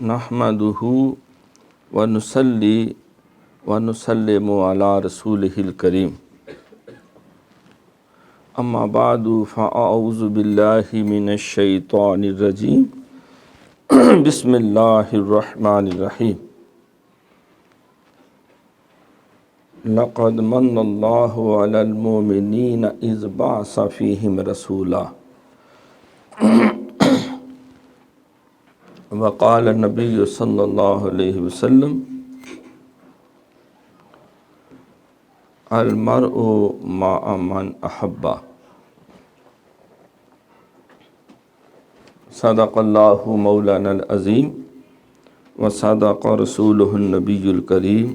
نحمدہ ونصلی ونسلم علی رسولہ الکریم اما بعد فاعوذ باللہ من الشیطان الرجیم بسم اللہ الرحمن الرحیم لقد من اللہ علی المؤمنین اذ بعث فیہم رسولا وقال النبی صلی اللہ علیہ وسلم المرء مع من احب صدق اللہ مولانا العظیم وصدق رسولہ النبی الکریم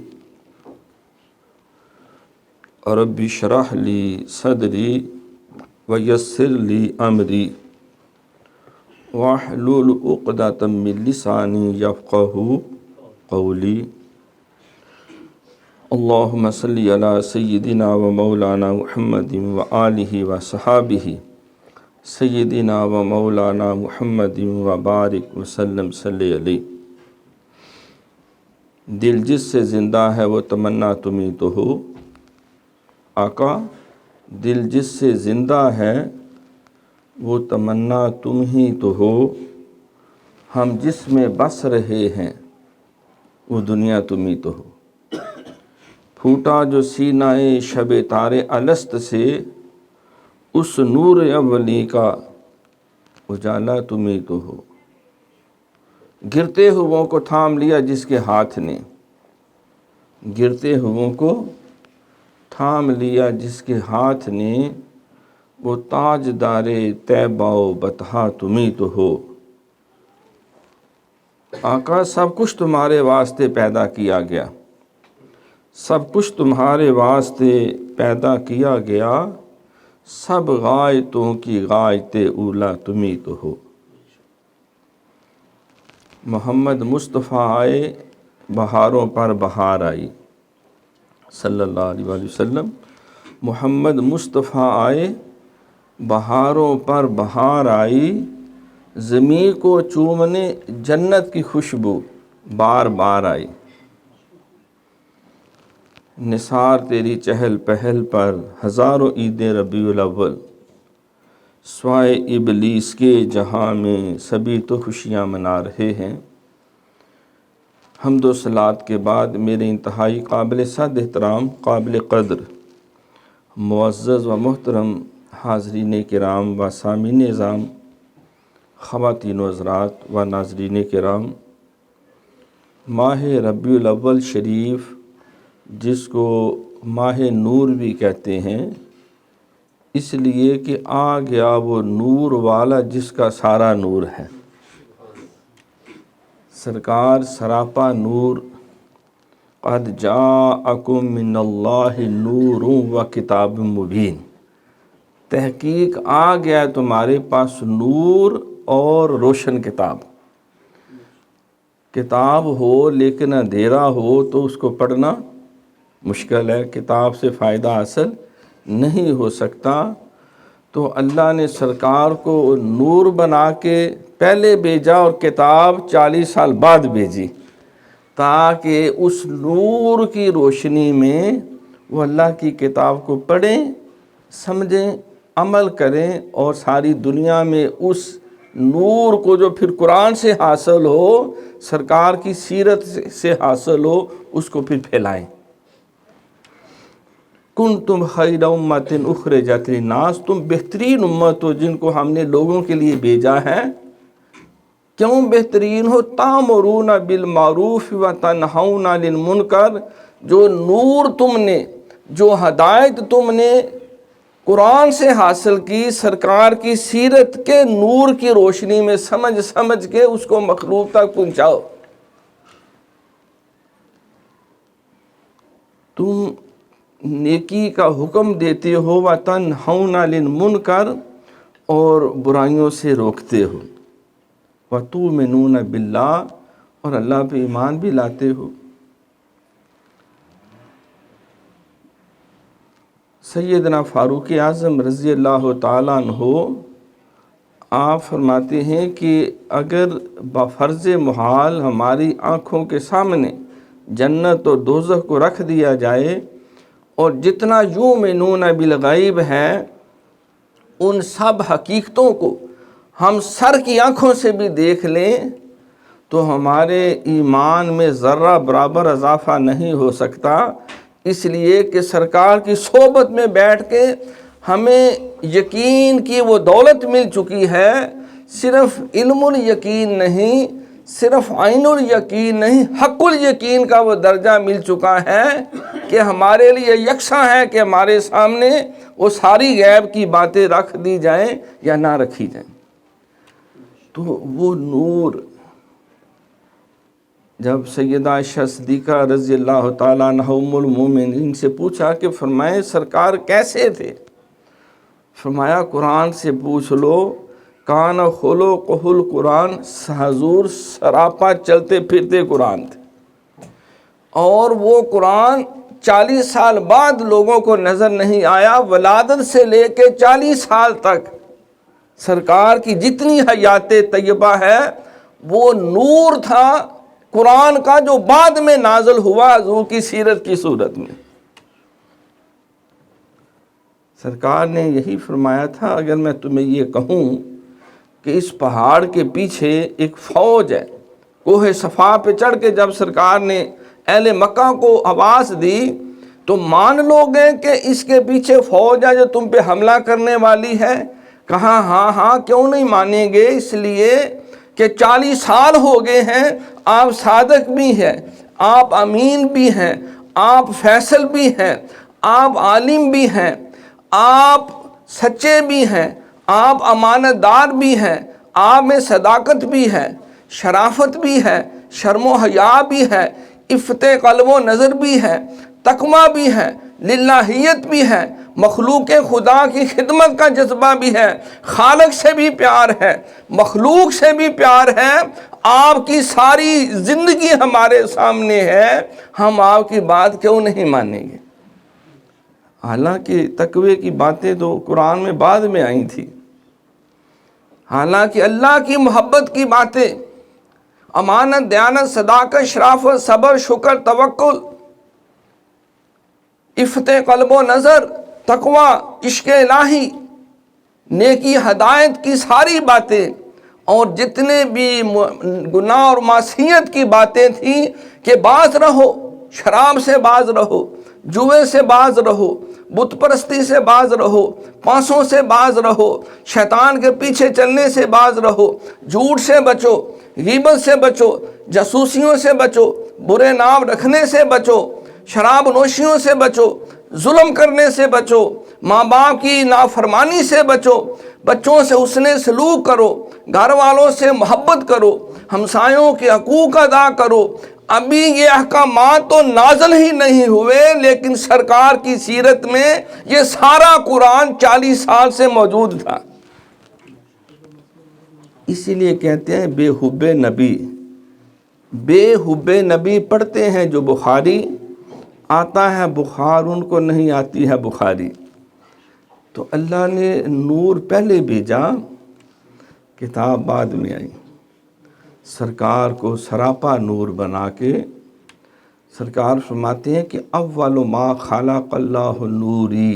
رب اشرح لی صدری ویسر لی امری واحلل عقدۃ من لسانی یفقہوا قولی اللہم صلی علی سیدنا و مولانا محمد و آلہ و صحابہ سیدنا و مولانا محمد و بارک وسلم صلی علیہ۔ دل جس سے زندہ ہے وہ تمنا تم ہی تو ہو آقا، دل جس سے زندہ ہے وہ تمنا تم ہی تو ہو، ہم جس میں بس رہے ہیں وہ دنیا تم ہی تو ہو۔ پھوٹا جو سینہ شب تار الست سے، اس نور اولی کا اجالا تم ہی تو ہو۔ گرتے ہوئوں کو تھام لیا جس کے ہاتھ نے، گرتے ہوئوں کو تھام لیا جس کے ہاتھ نے، وہ تاجدار طیبہ و بطحا تم ہی تو ہو۔ آقا سب کچھ تمہارے واسطے پیدا کیا گیا، سب کچھ تمہارے واسطے پیدا کیا گیا، سب غایتوں کی غایت اولا تم ہی تو ہو۔ محمد مصطفیٰ آئے بہاروں پر بہار آئی، صلی اللہ علیہ وآلہ وسلم۔ محمد مصطفیٰ آئے بہاروں پر بہار آئی، زمین کو چومنے جنت کی خوشبو بار بار آئی۔ نثار تیری چہل پہل پر ہزاروں عید ربیع الاول، سوائے ابلیس کے جہاں میں سبھی تو خوشیاں منا رہے ہیں۔ حمد و صلوات کے بعد میرے انتہائی قابل صد احترام، قابل قدر، معزز و محترم حاضرین کرام و سامعین اعظام، خواتین و حضرات و ناظرین کرام، ماہ ربیع الاول شریف جس کو ماہ نور بھی کہتے ہیں، اس لیے کہ آ گیا وہ نور والا جس کا سارا نور ہے۔ سرکار سراپا نور، قد جاءکم من اللہ نور و کتاب مبین، تحقیق آ گیا تمہارے پاس نور اور روشن کتاب۔ کتاب ہو لیکن اندھیرا ہو تو اس کو پڑھنا مشکل ہے، کتاب سے فائدہ حاصل نہیں ہو سکتا۔ تو اللہ نے سرکار کو نور بنا کے پہلے بھیجا اور کتاب 40 سال بعد بھیجی، تاکہ اس نور کی روشنی میں وہ اللہ کی کتاب کو پڑھیں، سمجھیں، عمل کریں، اور ساری دنیا میں اس نور کو جو پھر قرآن سے حاصل ہو، سرکار کی سیرت سے حاصل ہو، اس کو پھر پھیلائیں۔ کنتم خیر امۃ اخرجت للناس، تم بہترین امت ہو جن کو ہم نے لوگوں کے لیے بھیجا ہے۔ کیوں بہترین ہو؟ تامرون بالمعروف و تنہون عن المنکر، جو نور تم نے، جو ہدایت تم نے قرآن سے حاصل کی، سرکار کی سیرت کے نور کی روشنی میں سمجھ سمجھ کے اس کو مخلوق تک پہنچاؤ۔ تم نیکی کا حکم دیتے ہو، وَتَنْهَوْنَ عَنِ الْمُنْكَرِ، اور برائیوں سے روکتے ہو، وَتُؤْمِنُونَ بِاللَّهِ، اور اللہ پہ ایمان بھی لاتے ہو۔ سیدنا فاروق اعظم رضی اللہ تعالیٰ عنہ آپ فرماتے ہیں کہ اگر بفرض محال ہماری آنکھوں کے سامنے جنت اور دوزخ کو رکھ دیا جائے اور جتنا یؤمنون بالغیب ہے ان سب حقیقتوں کو ہم سر کی آنکھوں سے بھی دیکھ لیں تو ہمارے ایمان میں ذرہ برابر اضافہ نہیں ہو سکتا، اس لیے کہ سرکار کی صحبت میں بیٹھ کے ہمیں یقین کی وہ دولت مل چکی ہے، صرف علم الیقین نہیں، صرف عین الیقین نہیں، حق الیقین کا وہ درجہ مل چکا ہے کہ ہمارے لیے یکساں ہے کہ ہمارے سامنے وہ ساری غیب کی باتیں رکھ دی جائیں یا نہ رکھی جائیں۔ تو وہ نور، جب سیدہ عائشہ صدیقہ رضی اللہ تعالیٰ عنہا ام المومنین سے پوچھا کہ فرمائے سرکار کیسے تھے، فرمایا قرآن سے پوچھ لو، کان خلقہ القرآن، حضور سراپا چلتے پھرتے قرآن تھے، اور وہ قرآن 40 سال بعد لوگوں کو نظر نہیں آیا، ولادت سے لے کے 40 سال تک سرکار کی جتنی حیات طیبہ ہے وہ نور تھا قرآن کا جو بعد میں نازل ہوا حضور کی سیرت کی صورت میں۔ سرکار نے یہی فرمایا تھا، اگر میں تمہیں یہ کہوں کہ اس پہاڑ کے پیچھے ایک فوج ہے، کوہ صفا پہ چڑھ کے جب سرکار نے اہل مکہ کو آواز دی تو مان لو گے کہ اس کے پیچھے فوج ہے جو تم پہ حملہ کرنے والی ہے؟ کہا ہاں ہاں، کیوں نہیں مانیں گے، اس لیے کہ 40 سال ہو گئے ہیں، آپ صادق بھی ہیں، آپ امین بھی ہیں، آپ فیصل بھی ہیں، آپ عالم بھی ہیں، آپ سچے بھی ہیں، آپ امانت دار بھی ہیں، آپ میں صداقت بھی ہے، شرافت بھی ہے، شرم و حیا بھی ہے، عفت قلب و نظر بھی ہے، تقویٰ بھی ہے، للہیت بھی ہے، مخلوق خدا کی خدمت کا جذبہ بھی ہے، خالق سے بھی پیار ہے، مخلوق سے بھی پیار ہے، آپ کی ساری زندگی ہمارے سامنے ہے، ہم آپ کی بات کیوں نہیں مانیں گے؟ حالانکہ تقوی کی باتیں تو قرآن میں بعد میں آئی تھی، حالانکہ اللہ کی محبت کی باتیں، امانت، دیانت، صداقت، شرافت، صبر، شکر، توکل، عفت قلب و نظر، تقوی، عشق الہی، نیکی، ہدایت کی ساری باتیں، اور جتنے بھی گناہ اور معصیت کی باتیں تھیں کہ باز رہو، شراب سے باز رہو، جوئے سے باز رہو، بت پرستی سے باز رہو، پانسوں سے باز رہو، شیطان کے پیچھے چلنے سے باز رہو، جھوٹ سے بچو، غیبت سے بچو، جاسوسیوں سے بچو، برے نام رکھنے سے بچو، شراب نوشیوں سے بچو، ظلم کرنے سے بچو، ماں باپ کی نافرمانی سے بچو، بچوں سے حسن سلوک کرو، گھر والوں سے محبت کرو، ہمسایوں کے حقوق ادا کرو۔ ابھی یہ احکامات تو نازل ہی نہیں ہوئے، لیکن سرکار کی سیرت میں یہ سارا قرآن 40 سال سے موجود تھا۔ اسی لیے کہتے ہیں بے حب نبی، بے حب نبی پڑھتے ہیں جو بخاری، آتا ہے بخار، ان کو نہیں آتی ہے بخاری۔ تو اللہ نے نور پہلے بھیجا، کتاب بعد میں آئی، سرکار کو سراپا نور بنا کے۔ سرکار فرماتے ہیں کہ اول ما خلق اللہ نوری،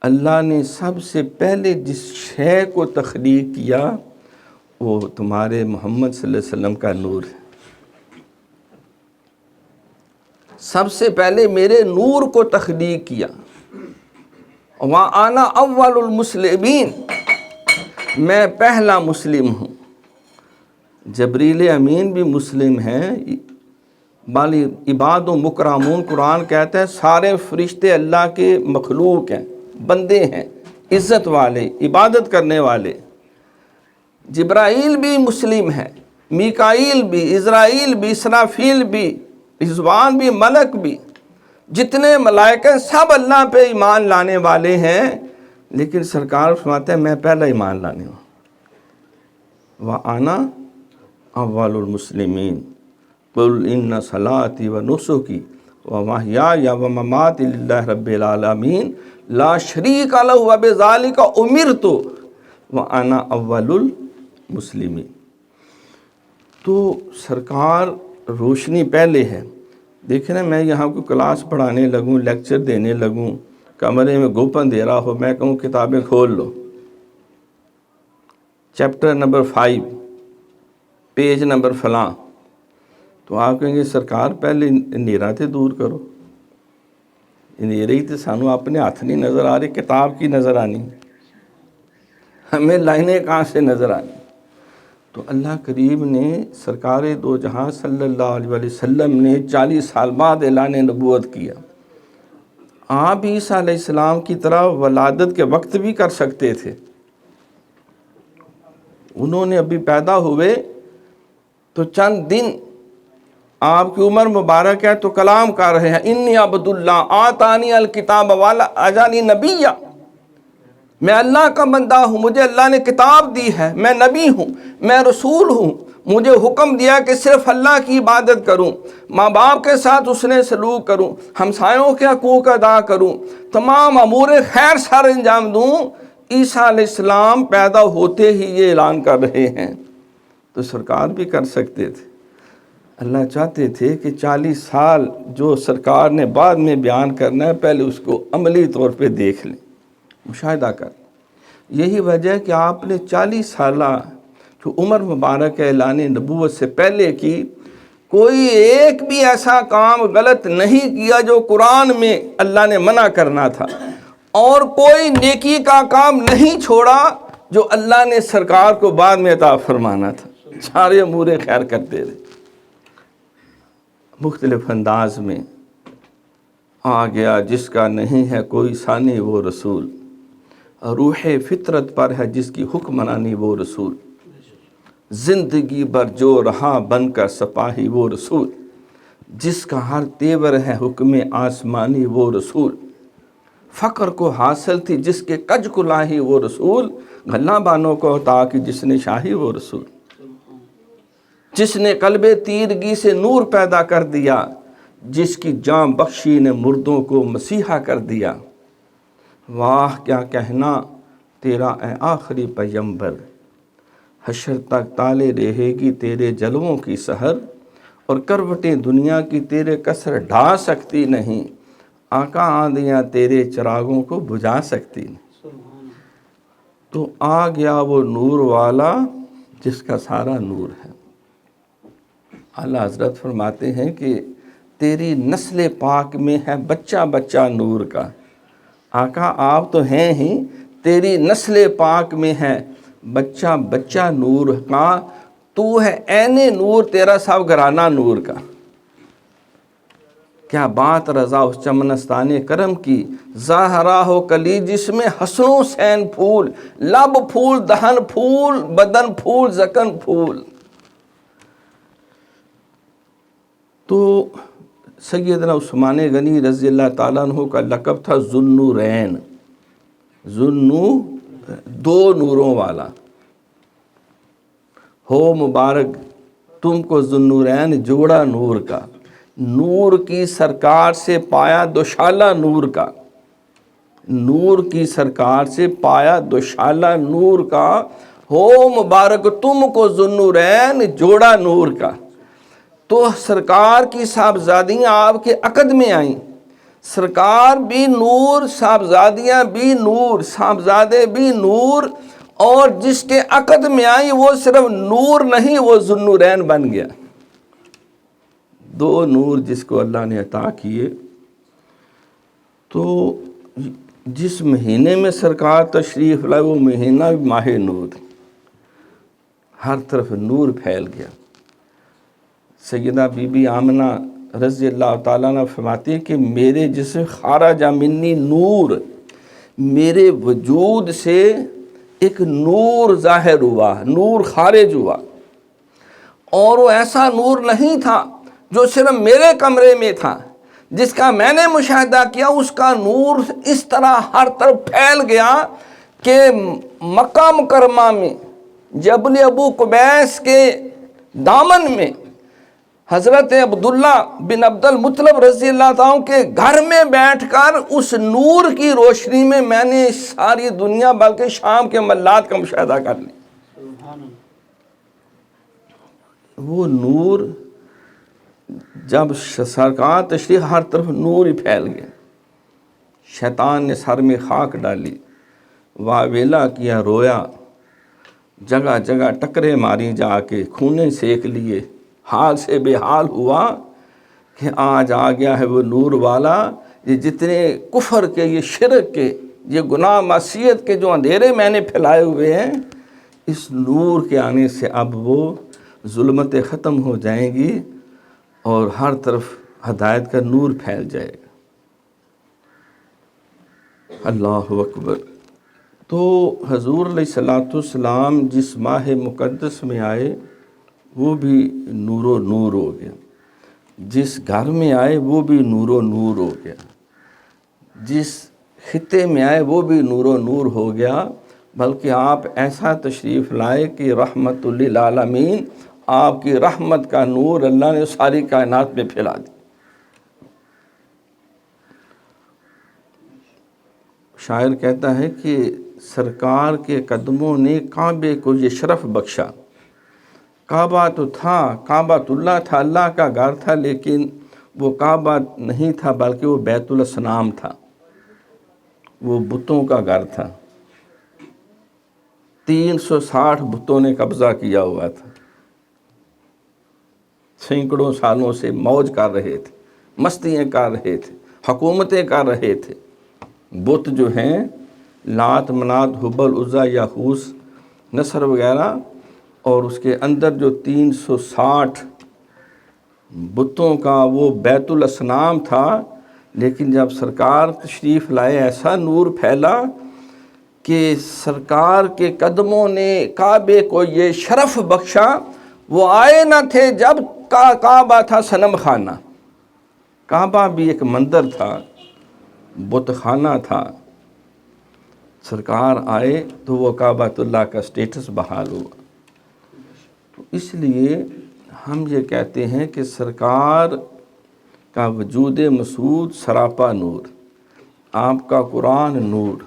اللہ نے سب سے پہلے جس شے کو تخلیق کیا وہ تمہارے محمد صلی اللہ علیہ وسلم کا نور ہے۔ سب سے پہلے میرے نور کو تخلیق کیا، وَأَنَا أَوَّلُ الْمُسْلِمِينَ، میں پہلا مسلم ہوں۔ جبریل امین بھی مسلم ہیں، بل عباد و مکرمون، قرآن کہتا ہے سارے فرشتے اللہ کے مخلوق ہیں، بندے ہیں، عزت والے، عبادت کرنے والے۔ جبرائیل بھی مسلم ہے، میکائیل بھی، عزرائیل بھی، اسرافیل بھی، رضوان بھی، ملک بھی، جتنے ملائکہ سب اللہ پہ ایمان لانے والے ہیں، لیکن سرکار فرماتے ہیں میں پہلا ایمان لانے ہوں۔ وَأَنَا أَوَّلُ الْمُسْلِمِينَ قُلْ إِنَّ صَلَاتِي وَنُسُكِي وَمَحْيَايَ وَمَمَاتِي لِلَّهِ رَبِّ الْعَالَمِينَ لَا شَرِيكَ لَهُ وَبِذَلِكَ أُمِرْتُ وَأَنَا أَوَّلُ الْمُسْلِمِينَ۔ تو سرکار روشنی پہلے ہے۔ دیکھیں نا، میں یہاں کو کلاس پڑھانے لگوں، لیکچر دینے لگوں، کمرے میں گوپن دے رہا ہو، میں کہوں کتابیں کھول لو، چیپٹر نمبر 5 پیج نمبر فلاں، تو آپ کہیں گے سرکار پہلے نیرا تے دور کرو، نیرے ہی تو سانو اپنے ہاتھ نہیں نظر آ رہی، کتاب کی نظر آنی، ہمیں لائنیں کہاں سے نظر آنی۔ تو اللہ کریم نے سرکار دو جہاں صلی اللہ علیہ وسلم نے 40 سال بعد اعلان نبوت کیا۔ آپ عیسیٰ علیہ السلام کی طرح ولادت کے وقت بھی کر سکتے تھے، انہوں نے ابھی پیدا ہوئے تو چند دن آپ کی عمر مبارک ہے تو کلام کر رہے ہیں، انی عبد اللہ آتانی الکتاب والا اجانی نبیہ، میں اللہ کا بندہ ہوں، مجھے اللہ نے کتاب دی ہے، میں نبی ہوں، میں رسول ہوں، مجھے حکم دیا کہ صرف اللہ کی عبادت کروں، ماں باپ کے ساتھ اس نے سلوک کروں، ہمسایوں کے حقوق ادا کروں، تمام امور خیر سر انجام دوں۔ عیسیٰ علیہ السلام پیدا ہوتے ہی یہ اعلان کر رہے ہیں، تو سرکار بھی کر سکتے تھے۔ اللہ چاہتے تھے کہ 40 سال جو سرکار نے بعد میں بیان کرنا ہے، پہلے اس کو عملی طور پہ دیکھ لیں، مشاہدہ کر۔ یہی وجہ ہے کہ آپ نے 40 سالہ جو عمر مبارک اعلان نبوت سے پہلے کی، کوئی ایک بھی ایسا کام غلط نہیں کیا جو قرآن میں اللہ نے منع کرنا تھا، اور کوئی نیکی کا کام نہیں چھوڑا جو اللہ نے سرکار کو بعد میں عطا فرمانا تھا، سارے امور خیر کرتے رہے۔ مختلف انداز میں آ گیا، جس کا نہیں ہے کوئی ثانی وہ رسول، روح فطرت پر ہے جس کی حکمرانی وہ رسول، زندگی بھر جو رہا بن کر سپاہی وہ رسول، جس کا ہر تیور ہے حکم آسمانی وہ رسول، فقر کو حاصل تھی جس کے کج کو لاہی وہ رسول، گھلاں بانوں کو عطا کی جس نے شاہی وہ رسول، جس نے قلب تیرگی سے نور پیدا کر دیا، جس کی جان بخشی نے مردوں کو مسیحا کر دیا۔ واہ کیا کہنا تیرا اے آخری پیمبر، حشر تک تالے رہے گی تیرے جلووں کی سحر، اور کروٹیں دنیا کی تیرے کسر ڈھا سکتی نہیں، آقا آندیاں تیرے چراغوں کو بجھا سکتی نہیں۔ تو آ گیا وہ نور والا جس کا سارا نور ہے۔ اعلیٰ حضرت فرماتے ہیں کہ تیری نسل پاک میں ہے بچہ بچہ نور کا، آقا آپ تو ہیں ہی، تیری نسل پاک میں ہے بچہ بچہ نور کا، تو ہے عین نور، تیرا سب گھرانہ نور کا۔ کیا بات رضا اس چمنستان کرم کی، ظاہرہ ہو کلی جس میں حسن و حسین پھول، لب پھول دہن پھول بدن پھول زکن پھول۔ تو سیدنا عثمان غنی رضی اللہ تعالیٰ عنہ کا لقب تھا ذوالنورین، دو نوروں والا۔ ہو مبارک تم کو ذوالنورین جوڑا نور کا، نور کی سرکار سے پایا دوشالہ نور کا، نور کی سرکار سے پایا دوشالہ نور کا، ہو مبارک تم کو ذوالنورین جوڑا نور کا۔ تو سرکار کی صاحبزادیاں آپ کے عقد میں آئیں، سرکار بھی نور، صاحبزادیاں بھی نور، صاحبزادے بھی نور، اور جس کے عقد میں آئی وہ صرف نور نہیں، وہ ذوالنورین بن گیا۔ دو نور جس کو اللہ نے عطا کیے۔ تو جس مہینے میں سرکار تشریف لائے وہ مہینہ ماہ نور، ہر طرف نور پھیل گیا۔ سیدہ بی بی آمنہ رضی اللہ تعالیٰ عنہ فرماتی ہے کہ میرے جسم خارج منی نور، میرے وجود سے ایک نور ظاہر ہوا، نور خارج ہوا، اور وہ ایسا نور نہیں تھا جو صرف میرے کمرے میں تھا، جس کا میں نے مشاہدہ کیا، اس کا نور اس طرح ہر طرف پھیل گیا کہ مکہ مکرمہ میں جبل ابو قبیس کے دامن میں حضرت عبداللہ بن عبد المطلب رضی اللہ تعالیٰ کے گھر میں بیٹھ کر اس نور کی روشنی میں نے ساری دنیا بلکہ شام کے ملات کا مشاہدہ کر لیا۔ وہ نور جب سرکار تشریف، ہر طرف نور ہی پھیل گیا۔ شیطان نے سر میں خاک ڈالی، واویلا کیا، رویا، جگہ جگہ ٹکرے ماری، جا کے خونے سیک لیے، حال سے بے حال ہوا کہ آج آ گیا ہے وہ نور والا۔ یہ جتنے کفر کے، یہ شرک کے، یہ گناہ معصیت کے جو اندھیرے میں نے پھیلائے ہوئے ہیں، اس نور کے آنے سے اب وہ ظلمتیں ختم ہو جائیں گی اور ہر طرف ہدایت کا نور پھیل جائے گا۔ اللہ اکبر۔ تو حضور علیہ السلام جس ماہ مقدس میں آئے وہ بھی نور و نور ہو گیا، جس گھر میں آئے وہ بھی نور و نور ہو گیا، جس خطے میں آئے وہ بھی نور و نور ہو گیا، بلکہ آپ ایسا تشریف لائے کہ رحمت للعالمین، آپ کی رحمت کا نور اللہ نے ساری کائنات میں پھیلا دی۔ شاعر کہتا ہے کہ سرکار کے قدموں نے کعبے کو یہ شرف بخشا۔ کعبہ تو تھا، کعبۃ اللہ تھا، اللہ کا گھر تھا، لیکن وہ کعبہ نہیں تھا بلکہ وہ بیت الاصنام تھا، وہ بتوں کا گھر تھا۔ 360 بتوں نے قبضہ کیا ہوا تھا، سینکڑوں سالوں سے موج کر رہے تھے، مستیاں کر رہے تھے، حکومتیں کر رہے تھے۔ بت جو ہیں لات، منات، حبل، عزا، یاغوث، نصر وغیرہ، اور اس کے اندر جو 360 بتوں کا وہ بیت الاصنام تھا۔ لیکن جب سرکار تشریف لائے ایسا نور پھیلا کہ سرکار کے قدموں نے کعبے کو یہ شرف بخشا۔ وہ آئے نہ تھے جب کعبہ تھا صنم خانہ، کعبہ بھی ایک مندر تھا، بت خانہ تھا۔ سرکار آئے تو وہ کعبۃ اللہ کا سٹیٹس بحال ہوا۔ تو اس لیے ہم یہ کہتے ہیں کہ سرکار کا وجود مسعود سراپا نور، آپ کا قرآن نور،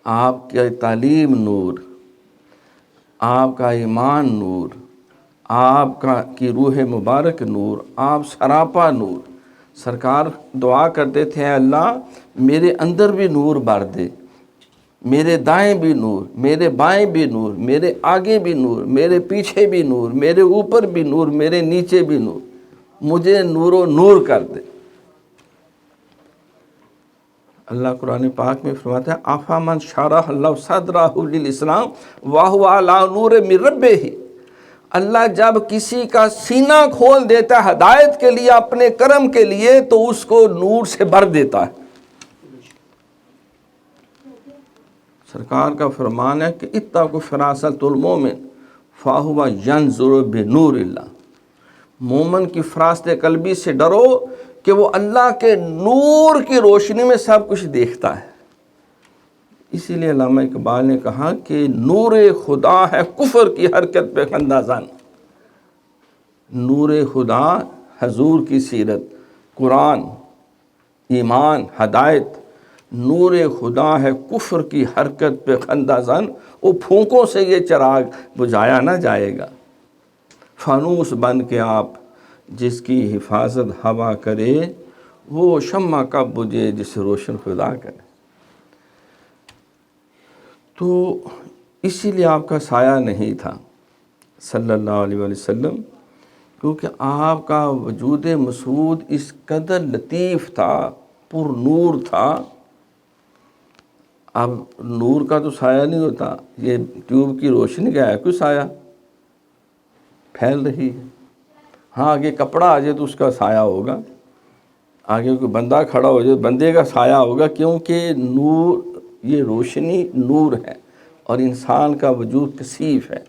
آپ کی تعلیم نور، آپ کا ایمان نور، آپ کی روح مبارک نور، آپ سراپا نور۔ سرکار دعا کرتے تھے، اے اللہ میرے اندر بھی نور بھر دے، میرے دائیں بھی نور، میرے بائیں بھی نور، میرے آگے بھی نور، میرے پیچھے بھی نور، میرے اوپر بھی نور، میرے نیچے بھی نور، مجھے نور و نور کر دے۔ اللہ قرآن پاک میں فرماتا ہے، افمن شرح اللہ صدرہ للاسلام وہو علی نور من ربہ۔ اللہ جب کسی کا سینہ کھول دیتا ہے ہدایت کے لیے، اپنے کرم کے لیے، تو اس کو نور سے بھر دیتا ہے۔ سرکار کا فرمان ہے کہ اتقوا فراست المومن فہو ینظر بنور اللہ۔ مومن کی فراست قلبی سے ڈرو کہ وہ اللہ کے نور کی روشنی میں سب کچھ دیکھتا ہے۔ اسی لیے علامہ اقبال نے کہا کہ نور خدا ہے کفر کی حرکت پہ خندہ زن۔ نور خدا حضور کی سیرت، قرآن، ایمان، ہدایت، نور خدا ہے کفر کی حرکت پہ خندہ زن۔ وہ پھونکوں سے یہ چراغ بجھایا نہ جائے گا۔ فانوس بن کے آپ جس کی حفاظت ہوا کرے، وہ شمع کب بجھے جسے روشن خدا کرے۔ تو اسی لیے آپ کا سایہ نہیں تھا صلی اللہ علیہ وسلم، کیونکہ آپ کا وجود مسعود اس قدر لطیف تھا، پر نور تھا۔ اب نور کا تو سایہ نہیں ہوتا، یہ ٹیوب کی روشنی کا ہے کوئی سایہ پھیل رہی ہے۔ ہاں آگے کپڑا آ جائے تو اس کا سایہ ہوگا، آگے کوئی بندہ کھڑا ہو جائے بندے کا سایہ ہوگا، کیونکہ نور، یہ روشنی نور ہے، اور انسان کا وجود کثیف ہے،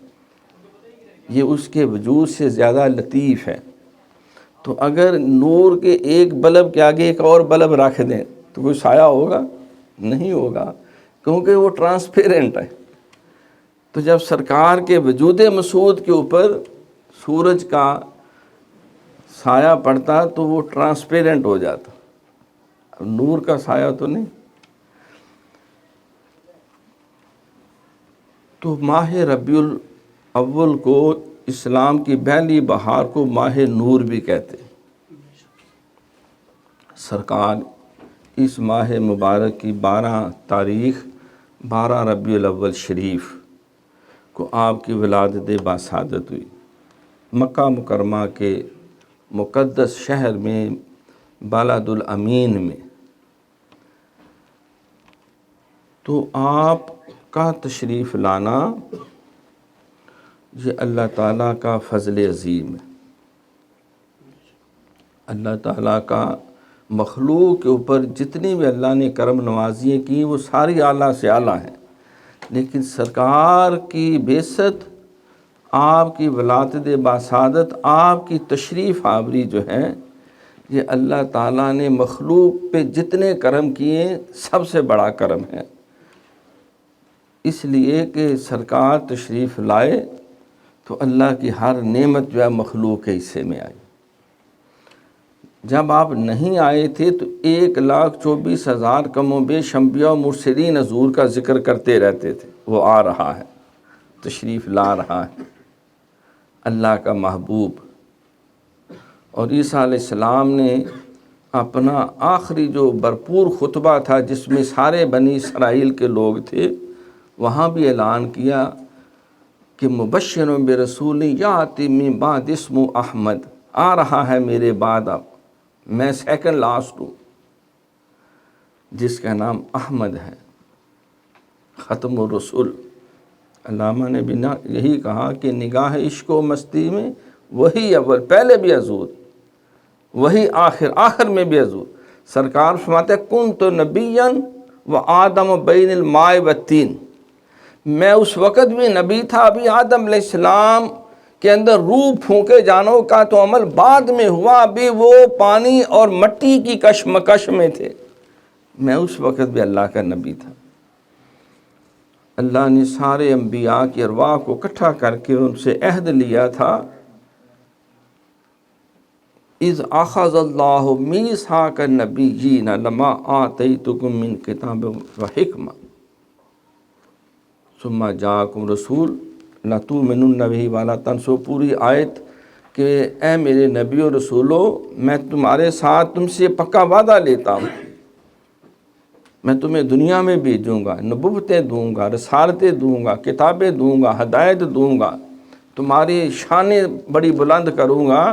یہ اس کے وجود سے زیادہ لطیف ہے۔ تو اگر نور کے ایک بلب کے آگے ایک اور بلب رکھ دیں تو کوئی سایہ ہوگا؟ نہیں ہوگا، کیونکہ وہ ٹرانسپیرنٹ ہے۔ تو جب سرکار کے وجود مسعود کے اوپر سورج کا سایہ پڑتا تو وہ ٹرانسپیرنٹ ہو جاتا، اب نور کا سایہ تو نہیں۔ تو ماہ ربیع الاول کو اسلام کی پہلی بہار کو ماہ نور بھی کہتے ہیں۔ سرکار اس ماہ مبارک کی 12 تاریخ 12 ربیع الاول شریف کو آپ کی ولادت باسعادت ہوئی، مکہ مکرمہ کے مقدس شہر میں بلد الامین میں۔ تو آپ کا تشریف لانا یہ اللہ تعالیٰ کا فضل عظیم ہے، اللہ تعالیٰ کا مخلوق کے اوپر جتنی بھی اللہ نے کرم نوازیاں کی وہ ساری اعلیٰ سے اعلیٰ ہیں، لیکن سرکار کی بعثت، آپ کی ولادت باسعادت، آپ کی تشریف آوری جو ہے، یہ اللہ تعالیٰ نے مخلوق پہ جتنے کرم کیے سب سے بڑا کرم ہے۔ اس لیے کہ سرکار تشریف لائے تو اللہ کی ہر نعمت جو ہے مخلوق کے حصے میں آئی۔ جب آپ نہیں آئے تھے تو 1,24,000 کم و بیش انبیاء و مرسلین حضور کا ذکر کرتے رہتے تھے، وہ آ رہا ہے، تشریف لا رہا ہے، اللہ کا محبوب۔ اور عیسیٰ علیہ السلام نے اپنا آخری جو بھرپور خطبہ تھا جس میں سارے بنی اسرائیل کے لوگ تھے، وہاں بھی اعلان کیا کہ مبشر برسول یاتی من بعد اسمہ احمد، آ رہا ہے میرے بعد، اب میں سیکنڈ لاسٹ ہوں، جس کا نام احمد ہے، ختم الرسول۔ علامہ نے بھی یہی کہا کہ نگاہ عشق و مستی میں وہی اول، پہلے بھی حضور، وہی آخر، آخر میں بھی حضور۔ سرکار فرماتے ہیں کنت نبیا و آدم بین الماء والتین، میں اس وقت بھی نبی تھا، ابھی آدم علیہ السلام کے اندر روح پھونکے جانوں کا تو عمل بعد میں ہوا، ابھی وہ پانی اور مٹی کی کشمکش میں تھے، میں اس وقت بھی اللہ کا نبی تھا۔ اللہ نے سارے انبیاء کی ارواح کو اکٹھا کر کے ان سے عہد لیا تھا، اذ اخذ اللہ میثاق النبیین لما آتیتکم من کتاب و حکمہ ثم جاءکم رسول لتؤمنن بہ ولا تنصروا، پوری آیت کہ اے میرے نبی و رسولو، میں تمہارے ساتھ تم سے پکا وعدہ لیتا ہوں، میں تمہیں دنیا میں بھیجوں گا، نبوتیں دوں گا، رسالتیں دوں گا، کتابیں دوں گا، ہدایت دوں گا، تمہاری شانیں بڑی بلند کروں گا،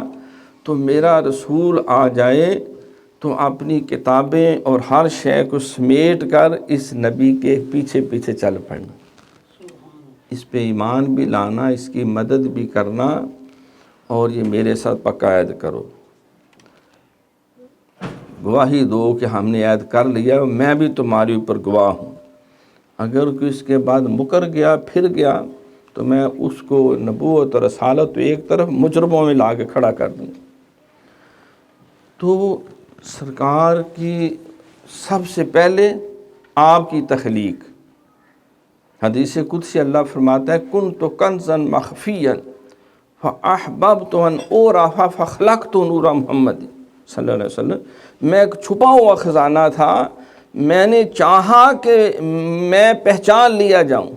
تو میرا رسول آ جائے تو اپنی کتابیں اور ہر شے کو سمیٹ کر اس نبی کے پیچھے پیچھے چل پڑنا، اس پہ ایمان بھی لانا، اس کی مدد بھی کرنا، اور یہ میرے ساتھ پکا عہد کرو، گواہی دو کہ ہم نے عہد کر لیا، میں بھی تمہارے اوپر گواہ ہوں، اگر کوئی اس کے بعد مکر گیا، پھر گیا، تو میں اس کو نبوت اور رسالت ایک طرف مجرموں میں لا کے کھڑا کر دوں۔ تو سرکار کی سب سے پہلے آپ کی تخلیق، حدیث قدسی اللہ فرماتا ہے کنت کنزا مخفیا فاحببت ان اعرف فخلقت نور محمد صلی اللہ علیہ وسلم، میں ایک چھپا ہوا خزانہ تھا، میں نے چاہا کہ میں پہچان لیا جاؤں،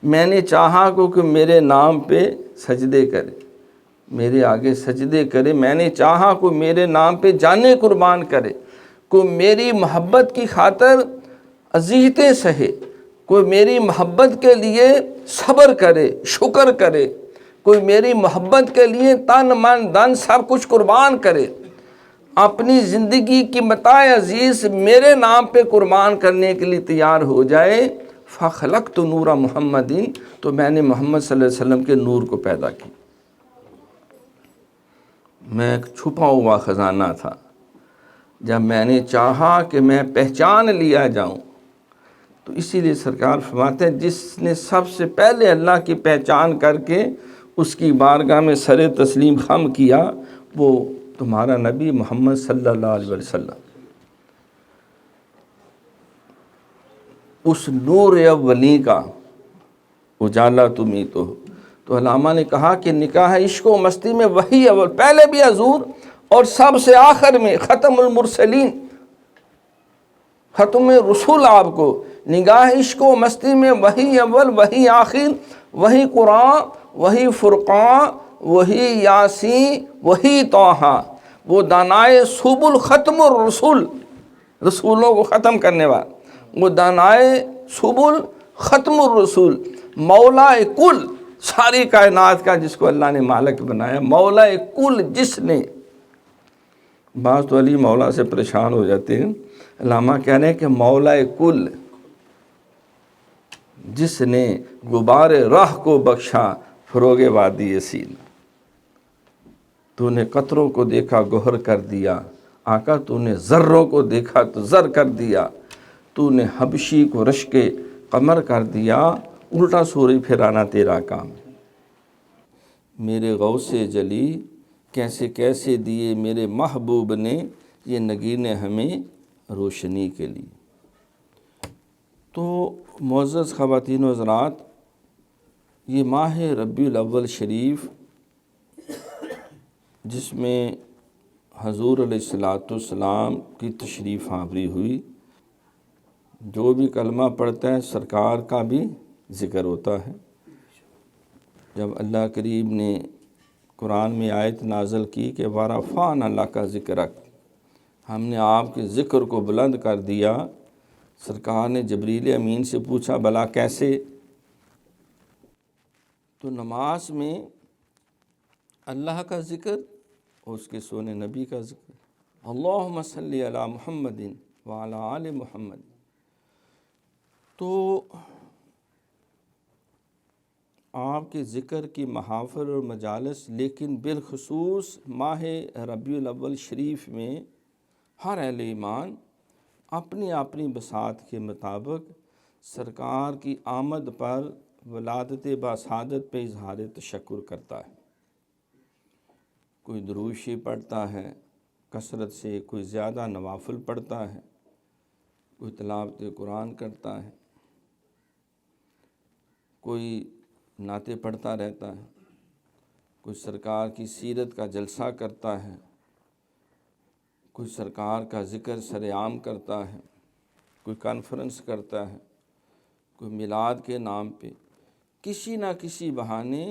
میں نے چاہا کہ میرے نام پہ سجدے کرے، میرے آگے سجدے کرے، میں نے چاہا کہ میرے نام پہ جانیں قربان کرے، کوئی میری محبت کی خاطر اذیتیں سہے، کوئی میری محبت کے لیے صبر کرے، شکر کرے، کوئی میری محبت کے لیے تن من دن سب کچھ قربان کرے، اپنی زندگی کی متاع عزیز میرے نام پہ قربان کرنے کے لیے تیار ہو جائے، فخلقت نور محمد، تو میں نے محمد صلی اللہ علیہ وسلم کے نور کو پیدا کی۔ میں ایک چھپا ہوا خزانہ تھا، جب میں نے چاہا کہ میں پہچان لیا جاؤں، تو اسی لیے سرکار فرماتے ہیں جس نے سب سے پہلے اللہ کی پہچان کر کے اس کی بارگاہ میں سر تسلیم خم کیا، وہ تمہارا نبی محمد صلی اللہ علیہ وسلم۔ اس نور اولی کا اجالا تم ہی تو تو علامہ نے کہا کہ نکاح عشق و مستی میں وہی اول، پہلے بھی حضور اور سب سے آخر میں ختم المرسلین، ختم رسول آپ کو، نگاہ عشق و مستی میں وہی اول وہی آخر، وہی قرآن وہی فرقان وہی یاسین وہی طٰہٰ، وہ دانائے سبل ختم الرسول، رسولوں کو ختم کرنے والا، وہ دانائے سبل ختم الرسول، مولا کل، ساری کائنات کا جس کو اللہ نے مالک بنایا، مولا کل، جس نے، بعض تو علی مولا سے پریشان ہو جاتے ہیں، علامہ کہہ رہے ہیں کہ مولا کل، جس نے غبار راہ کو بخشا فروغ وادی سین، تو نے قطروں کو دیکھا گوہر کر دیا، آقا تو نے ذروں کو دیکھا تو زر کر دیا، تو نے حبشی کو رشک قمر کر دیا، الٹا سوری پھرانا تیرا کام۔ میرے غوث جلی کیسے کیسے دیے میرے محبوب نے یہ نگینے ہمیں روشنی کے لیے۔ تو معزز خواتین و حضرات، یہ ماہ ربیع الاول شریف جس میں حضور علیہ السلام کی تشریف آوری ہوئی، جو بھی کلمہ پڑھتا ہے سرکار کا بھی ذکر ہوتا ہے۔ جب اللہ کریم نے قرآن میں آیت نازل کی کہ وَرَفَعْنَا لَكَ ذِكْرَكَ، ہم نے آپ کے ذکر کو بلند کر دیا، سرکار نے جبریل امین سے پوچھا بھلا کیسے؟ تو نماز میں اللہ کا ذکر اور اس کے سونے نبی کا ذکر، اللہم صلی علی محمد وعلی آل محمد۔ تو آپ کے ذکر کی محافل اور مجالس، لیکن بالخصوص ماہ ربیع الاول شریف میں ہر اہل ایمان اپنی اپنی بساط کے مطابق سرکار کی آمد پر ولادت باسعادت پہ اظہار تشکر کرتا ہے۔ کوئی درود شریف پڑھتا ہے کثرت سے، کوئی زیادہ نوافل پڑھتا ہے، کوئی تلاوت قرآن کرتا ہے، کوئی نعتیں پڑھتا رہتا ہے، کوئی سرکار کی سیرت کا جلسہ کرتا ہے، کوئی سرکار کا ذکر سر عام کرتا ہے، کوئی کانفرنس کرتا ہے، کوئی میلاد کے نام پہ کسی نہ کسی بہانے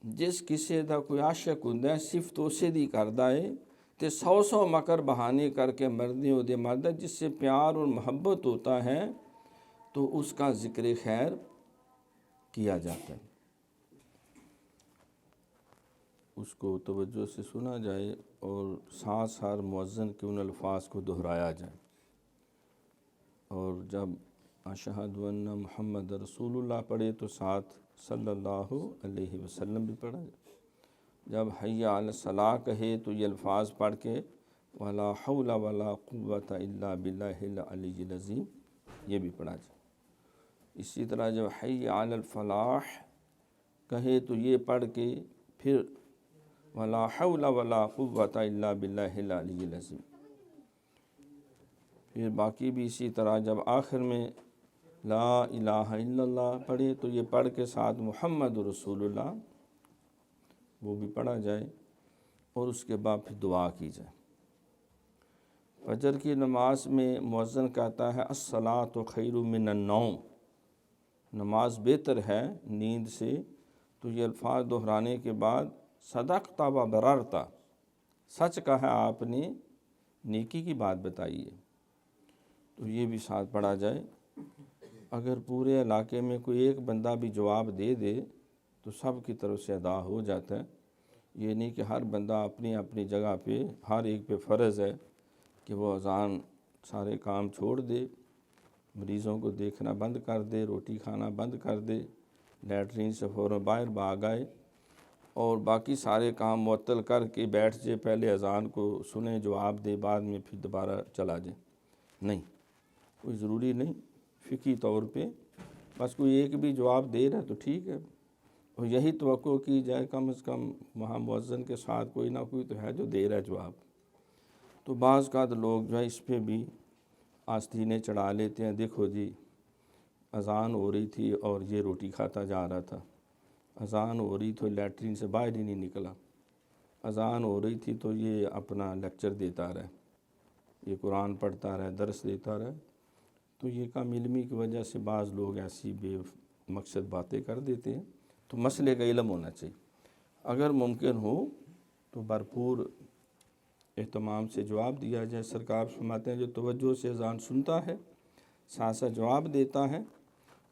جس کسی دا کوئی عاشق ہوندا ہے صرف اسے دی کردا ہے تے سو مکر بہانے کر کے مردے ہو دے مرد، جس سے پیار اور محبت ہوتا ہے تو اس کا ذکر خیر کیا جاتا ہے۔ اس کو توجہ سے سنا جائے اور ساتھ ساتھ مؤذن کے ان الفاظ کو دہرایا جائے، اور جب اشہد ان محمد رسول اللہ پڑھے تو ساتھ صلی اللہ علیہ وسلم بھی پڑھا جائے۔ جب حی علی الصلاۃ کہے تو یہ الفاظ پڑھ کے ولا حول ولا قوۃ الا باللہ العلی العظیم یہ بھی پڑھا جائے۔ اسی طرح جب حی علی الفلاح کہے تو یہ پڑھ کے پھر ولا حول ولا قوۃ الا باللہ العلی العظیم۔ پھر باقی بھی اسی طرح جب آخر میں لا الہ الا اللہ پڑھے تو یہ پڑھ کے ساتھ محمد رسول اللہ وہ بھی پڑھا جائے، اور اس کے بعد پھر دعا کی جائے۔ فجر کی نماز میں مؤذن کہتا ہے الصلاۃ خیر من النوم، نماز بہتر ہے نیند سے، تو یہ الفاظ دہرانے کے بعد صدقت و بررت، سچ کہا آپ نے، نیکی کی بات بتائی ہے، تو یہ بھی ساتھ پڑھا جائے۔ اگر پورے علاقے میں کوئی ایک بندہ بھی جواب دے دے تو سب کی طرف سے ادا ہو جاتا ہے۔ یہ نہیں کہ ہر بندہ اپنی اپنی جگہ پہ، ہر ایک پہ فرض ہے کہ وہ اذان سارے کام چھوڑ دے، مریضوں کو دیکھنا بند کر دے، روٹی کھانا بند کر دے، لیٹرین سے فوراً باہر بھاگ آئے اور باقی سارے کام معطل کر کے بیٹھ جائے، پہلے اذان کو سنے جواب دے، بعد میں پھر دوبارہ چلا جائے۔ نہیں، کوئی ضروری نہیں، فقہی طور پہ بس کوئی ایک بھی جواب دے رہا ہے تو ٹھیک ہے، اور یہی توقع کی جائے کم از کم وہاں مؤذن کے ساتھ کوئی نہ کوئی تو ہے جو دے رہا ہے جواب۔ تو بعض کا لوگ جو ہے اس پہ بھی آستینیں چڑھا لیتے ہیں، دیکھو جی اذان ہو رہی تھی اور یہ روٹی کھاتا جا رہا تھا، اذان ہو رہی تو لیٹرین سے باہر ہی نہیں نکلا، اذان ہو رہی تھی تو یہ اپنا لیکچر دیتا رہے، یہ قرآن پڑھتا رہے، درس دیتا رہے۔ تو یہ کم علمی کی وجہ سے بعض لوگ ایسی بے مقصد باتیں کر دیتے ہیں۔ تو مسئلے کا علم ہونا چاہیے، اگر ممکن ہو تو بھرپور اہتمام سے جواب دیا جائے۔ سرکار فرماتے ہیں جو توجہ سے اذان سنتا ہے، ساتھ ساتھ جواب دیتا ہے،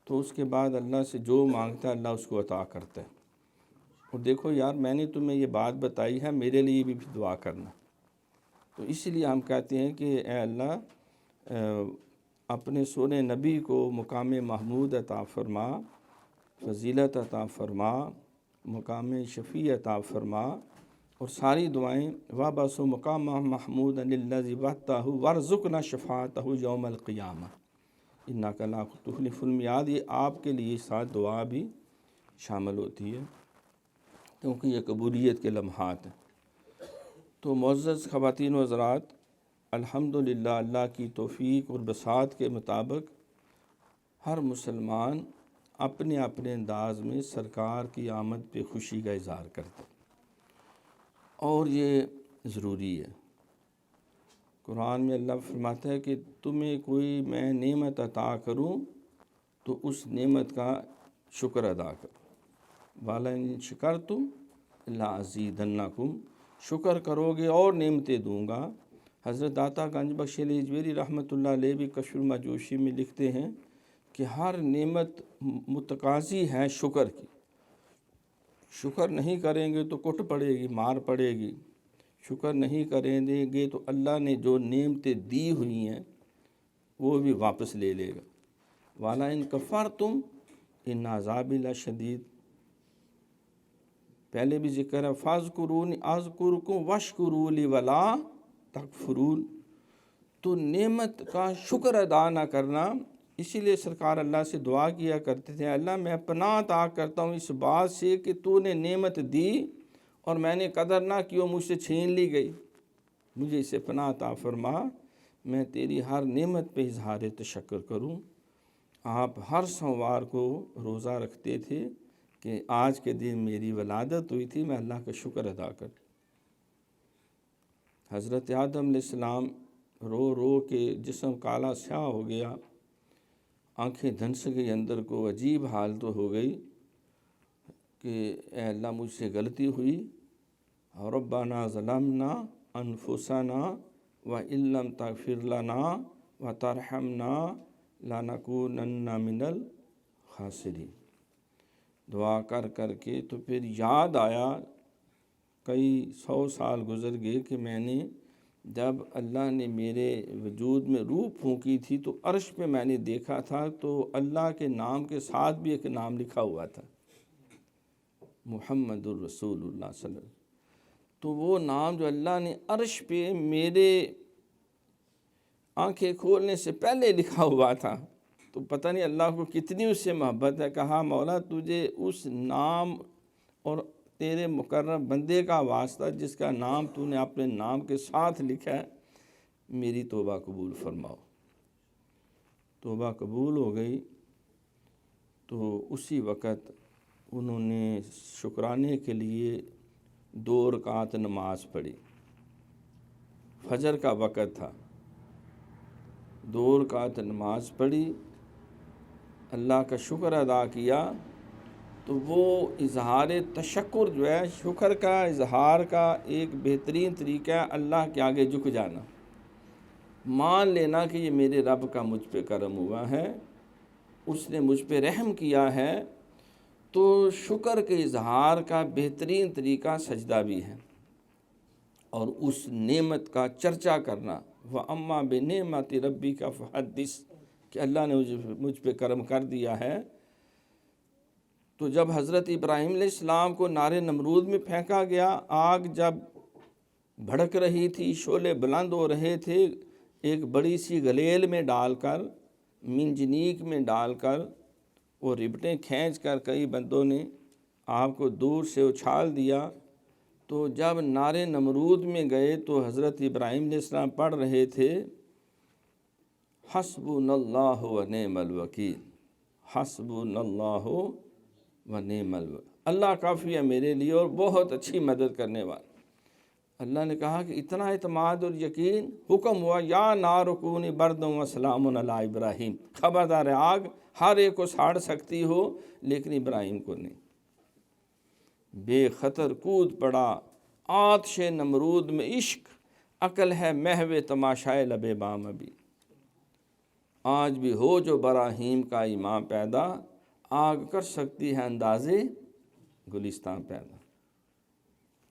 تو اس کے بعد اللہ سے جو مانگتا ہے اللہ اس کو عطا کرتا ہے۔ اور دیکھو یار، میں نے تمہیں یہ بات بتائی ہے، میرے لیے بھی دعا کرنا۔ تو اس لیے ہم کہتے ہیں کہ اے اللہ اپنے سونے نبی کو مقام محمود عطا فرما، فضیلت عطا فرما، مقام شفیع عطا فرما، اور ساری دعائیں وابس مقام محمود الذی وعدتہ وارزقنا شفاعتہ یوم القیامہ انک لا تخلف المیعاد۔ یہ آپ کے لیے ساتھ دعا بھی شامل ہوتی ہے کیونکہ یہ قبولیت کے لمحات ہیں۔ تو معزز خواتین و حضرات، الحمدللہ اللہ کی توفیق اور بساط کے مطابق ہر مسلمان اپنے اپنے انداز میں سرکار کی آمد پہ خوشی کا اظہار کرتا ہے، اور یہ ضروری ہے۔ قرآن میں اللہ فرماتا ہے کہ تمہیں کوئی میں نعمت عطا کروں تو اس نعمت کا شکر ادا کرو، وَلَئِن شَكَرْتُمْ لَأَزِيدَنَّكُمْ، شکر کرو گے اور نعمتیں دوں گا۔ حضرت داتا گنج بخش علی اجمیری رحمۃ اللہ علیہ بھی کشف المجوشی میں لکھتے ہیں کہ ہر نعمت متقاضی ہے شکر کی، شکر نہیں کریں گے تو کٹ پڑے گی، مار پڑے گی، شکر نہیں کریں گے تو اللہ نے جو نعمتیں دی ہوئی ہیں وہ بھی واپس لے لے گا۔ وَلَئِن كَفَرْتُمْ إِنَّ عَذَابِي لَشَدِيدٌ، پہلے بھی ذکر ہے فَاذْكُرُونِي أَذْكُرْكُمْ وَاشْكُرُوا لِي وَلَا تَكْفُرُونَ۔ تو نعمت کا شکر ادا نہ کرنا، اسی لیے سرکار اللہ سے دعا کیا کرتے تھے، اللہ میں پناہ عطا کرتا ہوں اس بات سے کہ تو نے نعمت دی اور میں نے قدر نہ کی اور مجھ سے چھین لی گئی، مجھے اسے پناہ عطا فرما، میں تیری ہر نعمت پہ اظہار تشکر کروں۔ آپ ہر سوموار کو روزہ رکھتے تھے کہ آج کے دن میری ولادت ہوئی تھی، میں اللہ کا شکر ادا کروں۔ حضرت آدم علیہ السلام رو رو کے جسم کالا سیاہ ہو گیا، آنکھیں دھنس گئی، اندر کو عجیب حالت ہو گئی کہ اے اللہ مجھ سے غلطی ہوئی، ربنا ظلمنا انفسنا وان لم تغفر لنا وترحمنا لنکونن من الخاسرین۔ دعا کر کر کے تو پھر یاد آیا، کئی 100 سال گزر گئے کہ میں نے جب اللہ نے میرے وجود میں روح پھونکی تھی تو عرش پہ میں نے دیکھا تھا تو اللہ کے نام کے ساتھ بھی ایک نام لکھا ہوا تھا، محمد الرسول اللہ صلی اللہ علیہ وسلم۔ تو وہ نام جو اللہ نے عرش پہ میرے آنکھیں کھولنے سے پہلے لکھا ہوا تھا، تو پتہ نہیں اللہ کو کتنی اس سے محبت ہے۔ کہا مولا تجھے اس نام اور تیرے مقرب بندے کا واسطہ جس کا نام تو نے اپنے نام کے ساتھ لکھا ہے، میری توبہ قبول فرماؤ۔ توبہ قبول ہو گئی تو اسی وقت انہوں نے شکرانے کے لیے 2 رکعت نماز پڑھی، فجر کا وقت تھا، 2 رکعت نماز پڑھی، اللہ کا شکر ادا کیا۔ تو وہ اظہار تشکر جو ہے، شکر کا اظہار کا ایک بہترین طریقہ ہے اللہ کے آگے جھک جانا، مان لینا کہ یہ میرے رب کا مجھ پہ کرم ہوا ہے، اس نے مجھ پہ رحم کیا ہے۔ تو شکر کے اظہار کا بہترین طریقہ سجدہ بھی ہے، اور اس نعمت کا چرچا کرنا، وَأَمَّا بِنِعْمَةِ رَبِّكَ فَحَدِّثْ، کہ اللہ نے مجھ پہ کرم کر دیا ہے۔ تو جب حضرت ابراہیم علیہ السلام کو نار نمرود میں پھینکا گیا، آگ جب بھڑک رہی تھی، شعلے بلند ہو رہے تھے، ایک بڑی سی گلیل میں ڈال کر، منجنیق میں ڈال کر، وہ ربٹیں کھینچ کر کئی بندوں نے آپ کو دور سے اچھال دیا۔ تو جب نار نمرود میں گئے تو حضرت ابراہیم علیہ السلام پڑھ رہے تھے حسبنا اللہ ونعم الوکیل، حسبنا اللہ ونعم الوکیل، اللہ کافی ہے میرے لیے اور بہت اچھی مدد کرنے والا۔ اللہ نے کہا کہ اتنا اعتماد اور یقین، حکم ہوا یا نار کونی بردم و سلام علی ابراہیم، خبردار ہے آگ ہر ایک کو ساڑ سکتی ہو لیکن ابراہیم کو نہیں۔ بے خطر کود پڑا آتش نمرود میں عشق، عقل ہے محو تماشائے لب بام ابھی۔ آج بھی ہو جو براہیم کا ایمان پیدا، آگ کر سکتی ہے اندازے گلستان پیدا۔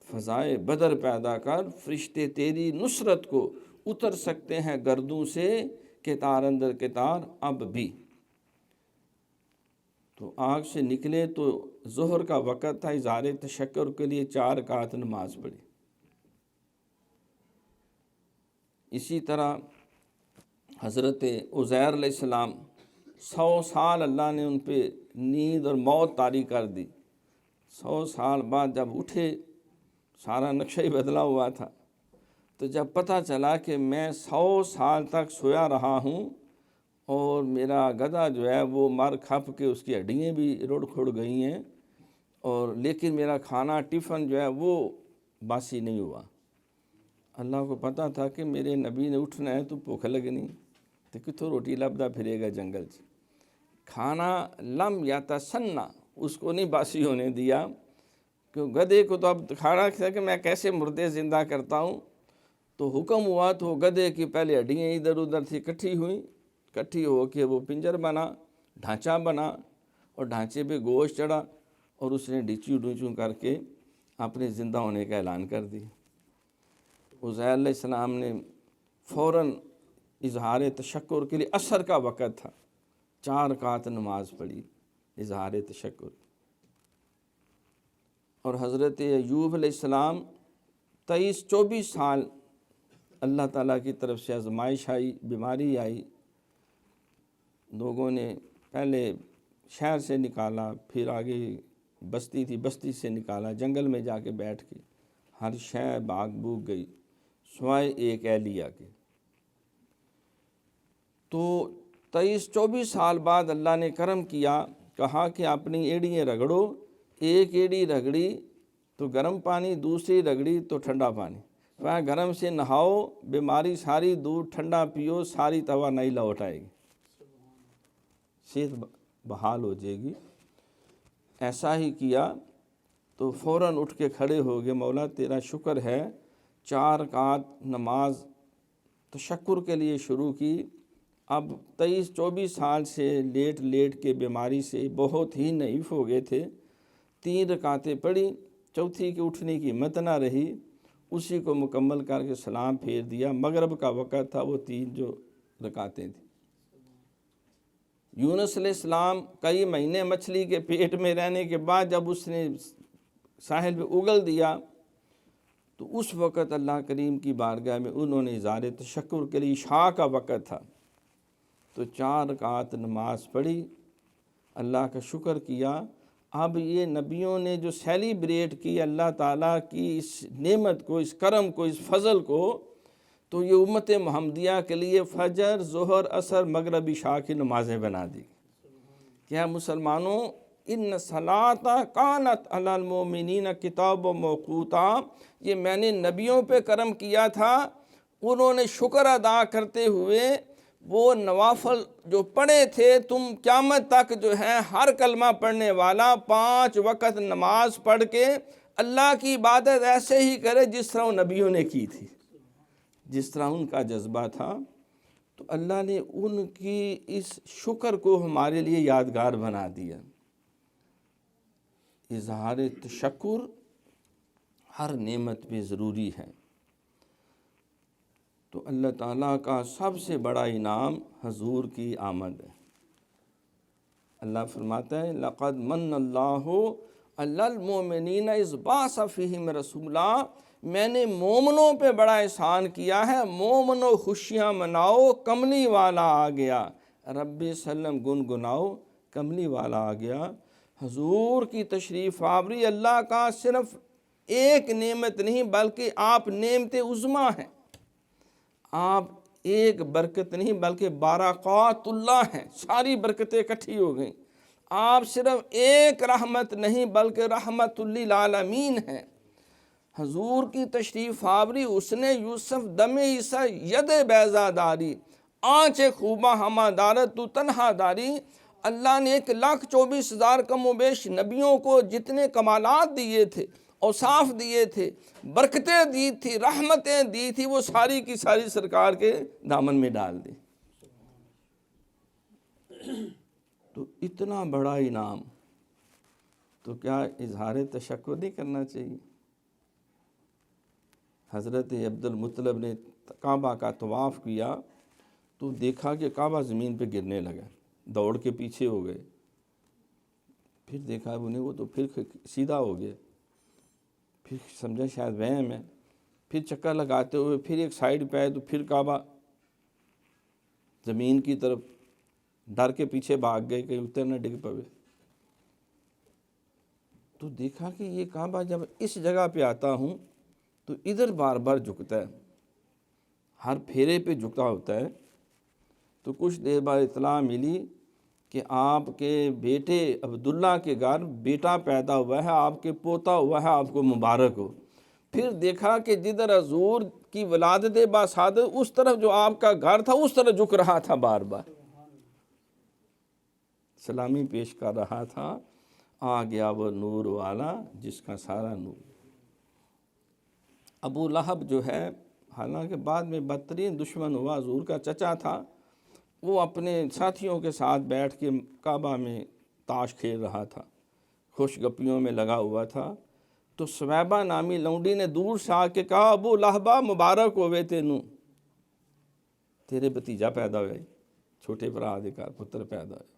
فضائے بدر پیدا کر فرشتے تیری نصرت کو، اتر سکتے ہیں گردوں سے کتار اندر کتار اب بھی۔ تو آگ سے نکلے تو ظہر کا وقت تھا، اظہار تشکر کے لیے 4 رکعت نماز پڑھی۔ اسی طرح حضرت عزیر علیہ السلام 100 سال اللہ نے ان پہ نیند اور موت طاری کر دی۔ 100 سال بعد جب اٹھے، سارا نقشہ ہی بدلا ہوا تھا، تو جب پتہ چلا کہ میں 100 سال تک سویا رہا ہوں اور میرا گدھا جو ہے وہ مر کھپ کے اس کی ہڈیاں بھی رڑ کھڑ گئی ہیں، اور لیکن میرا کھانا ٹفن جو ہے وہ باسی نہیں ہوا۔ اللہ کو پتہ تھا کہ میرے نبی نے اٹھنا ہے تو بھوک لگنی، تو کتوں روٹی لبدا پھرے گا جنگل سے۔ کھانا لم یا تسنا، اس کو نہیں باسی ہونے دیا، کہ گدھے کو تو اب کھانا تھا کہ میں کیسے مردے زندہ کرتا ہوں۔ تو حکم ہوا تو گدھے کی پہلے ہڈیاں ادھر ادھر تھی کٹھی ہوئیں، کٹھی ہو کے وہ پنجر بنا، ڈھانچہ بنا، اور ڈھانچے پہ گوشت چڑھا، اور اس نے ڈھیچوں ڈھیچوں کر کے اپنے زندہ ہونے کا اعلان کر دیا۔ عزیر علیہ السلام نے فوراً اظہار تشکر کے لیے، عصر کا وقت تھا، 4 رکعت نماز پڑھی اظہار تشکر۔ اور حضرت ایوب علیہ السلام 23-24 سال اللہ تعالیٰ کی طرف سے آزمائش آئی، بیماری آئی، لوگوں نے پہلے شہر سے نکالا، پھر آگے بستی تھی بستی سے نکالا، جنگل میں جا کے بیٹھ کے ہر شے باغ بوگ گئی سوائے ایک ایلیا کے۔ تو 23-24 سال بعد اللہ نے کرم کیا، کہا کہ اپنی ایڑیاں رگڑو، ایک ایڑی رگڑی تو گرم پانی، دوسری رگڑی تو ٹھنڈا پانی، وہ گرم سے نہاؤ، بیماری ساری دور، ٹھنڈا پیو، ساری توانائی لوٹ آئے گی، صحت بحال ہو جائے گی۔ ایسا ہی کیا تو فوراً اٹھ کے کھڑے ہو گئے، مولا تیرا شکر ہے، 4 رکعت نماز تشکر کے لیے شروع کی۔ اب 23-24 سال سے لیٹ لیٹ کے بیماری سے بہت ہی نحیف ہو گئے تھے، 3 رکعتیں پڑھی، چوتھی کی اٹھنے کی ہمت نہ رہی، اسی کو مکمل کر کے سلام پھیر دیا۔ مغرب کا وقت تھا، وہ 3 جو رکعتیں تھیں۔ یونس علیہ السلام کئی مہینے مچھلی کے پیٹ میں رہنے کے بعد جب اس نے ساحل پہ اگل دیا، تو اس وقت اللہ کریم کی بارگاہ میں انہوں نے اظہار تشکر کے لیے، عشاء کا وقت تھا، تو 4 رکعت نماز پڑھی، اللہ کا شکر کیا۔ اب یہ نبیوں نے جو سیلیبریٹ کی اللہ تعالیٰ کی اس نعمت کو، اس کرم کو، اس فضل کو، تو یہ امت محمدیہ کے لیے فجر، ظہر، عصر، مغرب، عشاء کی نمازیں بنا دی۔ کیا مسلمانوں، ان صلاۃ کانت علی المؤمنین کتاب موقوتا، یہ میں نے نبیوں پہ کرم کیا تھا، انہوں نے شکر ادا کرتے ہوئے وہ نوافل جو پڑھے تھے، تم قیامت تک جو ہے ہر کلمہ پڑھنے والا 5 وقت نماز پڑھ کے اللہ کی عبادت ایسے ہی کرے جس طرح وہ نبیوں نے کی تھی، جس طرح ان کا جذبہ تھا۔ تو اللہ نے ان کی اس شکر کو ہمارے لیے یادگار بنا دیا۔ اظہار تشکر ہر نعمت پہ ضروری ہے۔ تو اللہ تعالیٰ کا سب سے بڑا انعام حضور کی آمد ہے۔ اللہ فرماتا ہے لقد من اللہ علی المؤمنین اذ بعث فیہم رسولا، میں نے مومنوں پہ بڑا احسان کیا ہے، مومنوں خوشیاں مناؤ، کملی والا آ گیا، رب سلم گنگناؤ، کملی والا آ گیا۔ حضور کی تشریف آوری اللہ کا صرف ایک نعمت نہیں بلکہ آپ نعمت عظمیٰ ہیں، آپ ایک برکت نہیں بلکہ بارکات اللہ ہیں، ساری برکتیں اکٹھی ہو گئیں۔ آپ صرف ایک رحمت نہیں بلکہ رحمت للعالمین ہیں۔ حضور کی تشریف آوری، اس نے یوسف دم عیسیٰ ید بیضا داری، آنچ خوبہ ہمہ دارت تو تنہا داری۔ اللہ نے 1,24,000 کم و بیش نبیوں کو جتنے کمالات دیے تھے، اوصاف دیے تھے، برکتیں دی تھی، رحمتیں دی تھی، وہ ساری کی ساری سرکار کے دامن میں ڈال دی۔ تو اتنا بڑا انعام، تو کیا اظہار تشکر نہیں کرنا چاہیے؟ حضرت عبد المطلب نے کعبہ کا طواف کیا تو دیکھا کہ کعبہ زمین پہ گرنے لگا، دوڑ کے پیچھے ہو گئے، پھر دیکھا انہیں وہ تو پھر سیدھا ہو گئے، پھر سمجھا شاید وہم ہے، پھر چکر لگاتے ہوئے پھر ایک سائیڈ پہ آئے تو پھر کعبہ زمین کی طرف ڈر کے پیچھے بھاگ گئے کہ اتر نہ ڈگ پوے۔ تو دیکھا کہ یہ کعبہ جب اس جگہ پہ آتا ہوں تو ادھر بار بار جھکتا ہے، ہر پھیرے پہ جھکا ہوتا ہے۔ تو کچھ دیر بعد اطلاع ملی کہ آپ کے بیٹے عبداللہ کے گھر بیٹا پیدا ہوا ہے، آپ کے پوتا ہوا ہے، آپ کو مبارک ہو۔ پھر دیکھا کہ جدھر حضور کی ولادت باسعادت اس طرف جو آپ کا گھر تھا اس طرف جھک رہا تھا، بار بار سلامی پیش کر رہا تھا۔ آ گیا وہ نور والا جس کا سارا نور۔ ابو لہب جو ہے، حالانکہ بعد میں بدترین دشمن ہوا، حضور کا چچا تھا، وہ اپنے ساتھیوں کے ساتھ بیٹھ کے کعبہ میں تاش کھیل رہا تھا، خوش گپیوں میں لگا ہوا تھا۔ تو سویبہ نامی لونڈی نے دور سے آ کے کہا، ابو لہبہ مبارک ہوئے تینوں، تیرے بھتیجا پیدا ہوئے، چھوٹے برا دے کا پتر پیدا ہوئے۔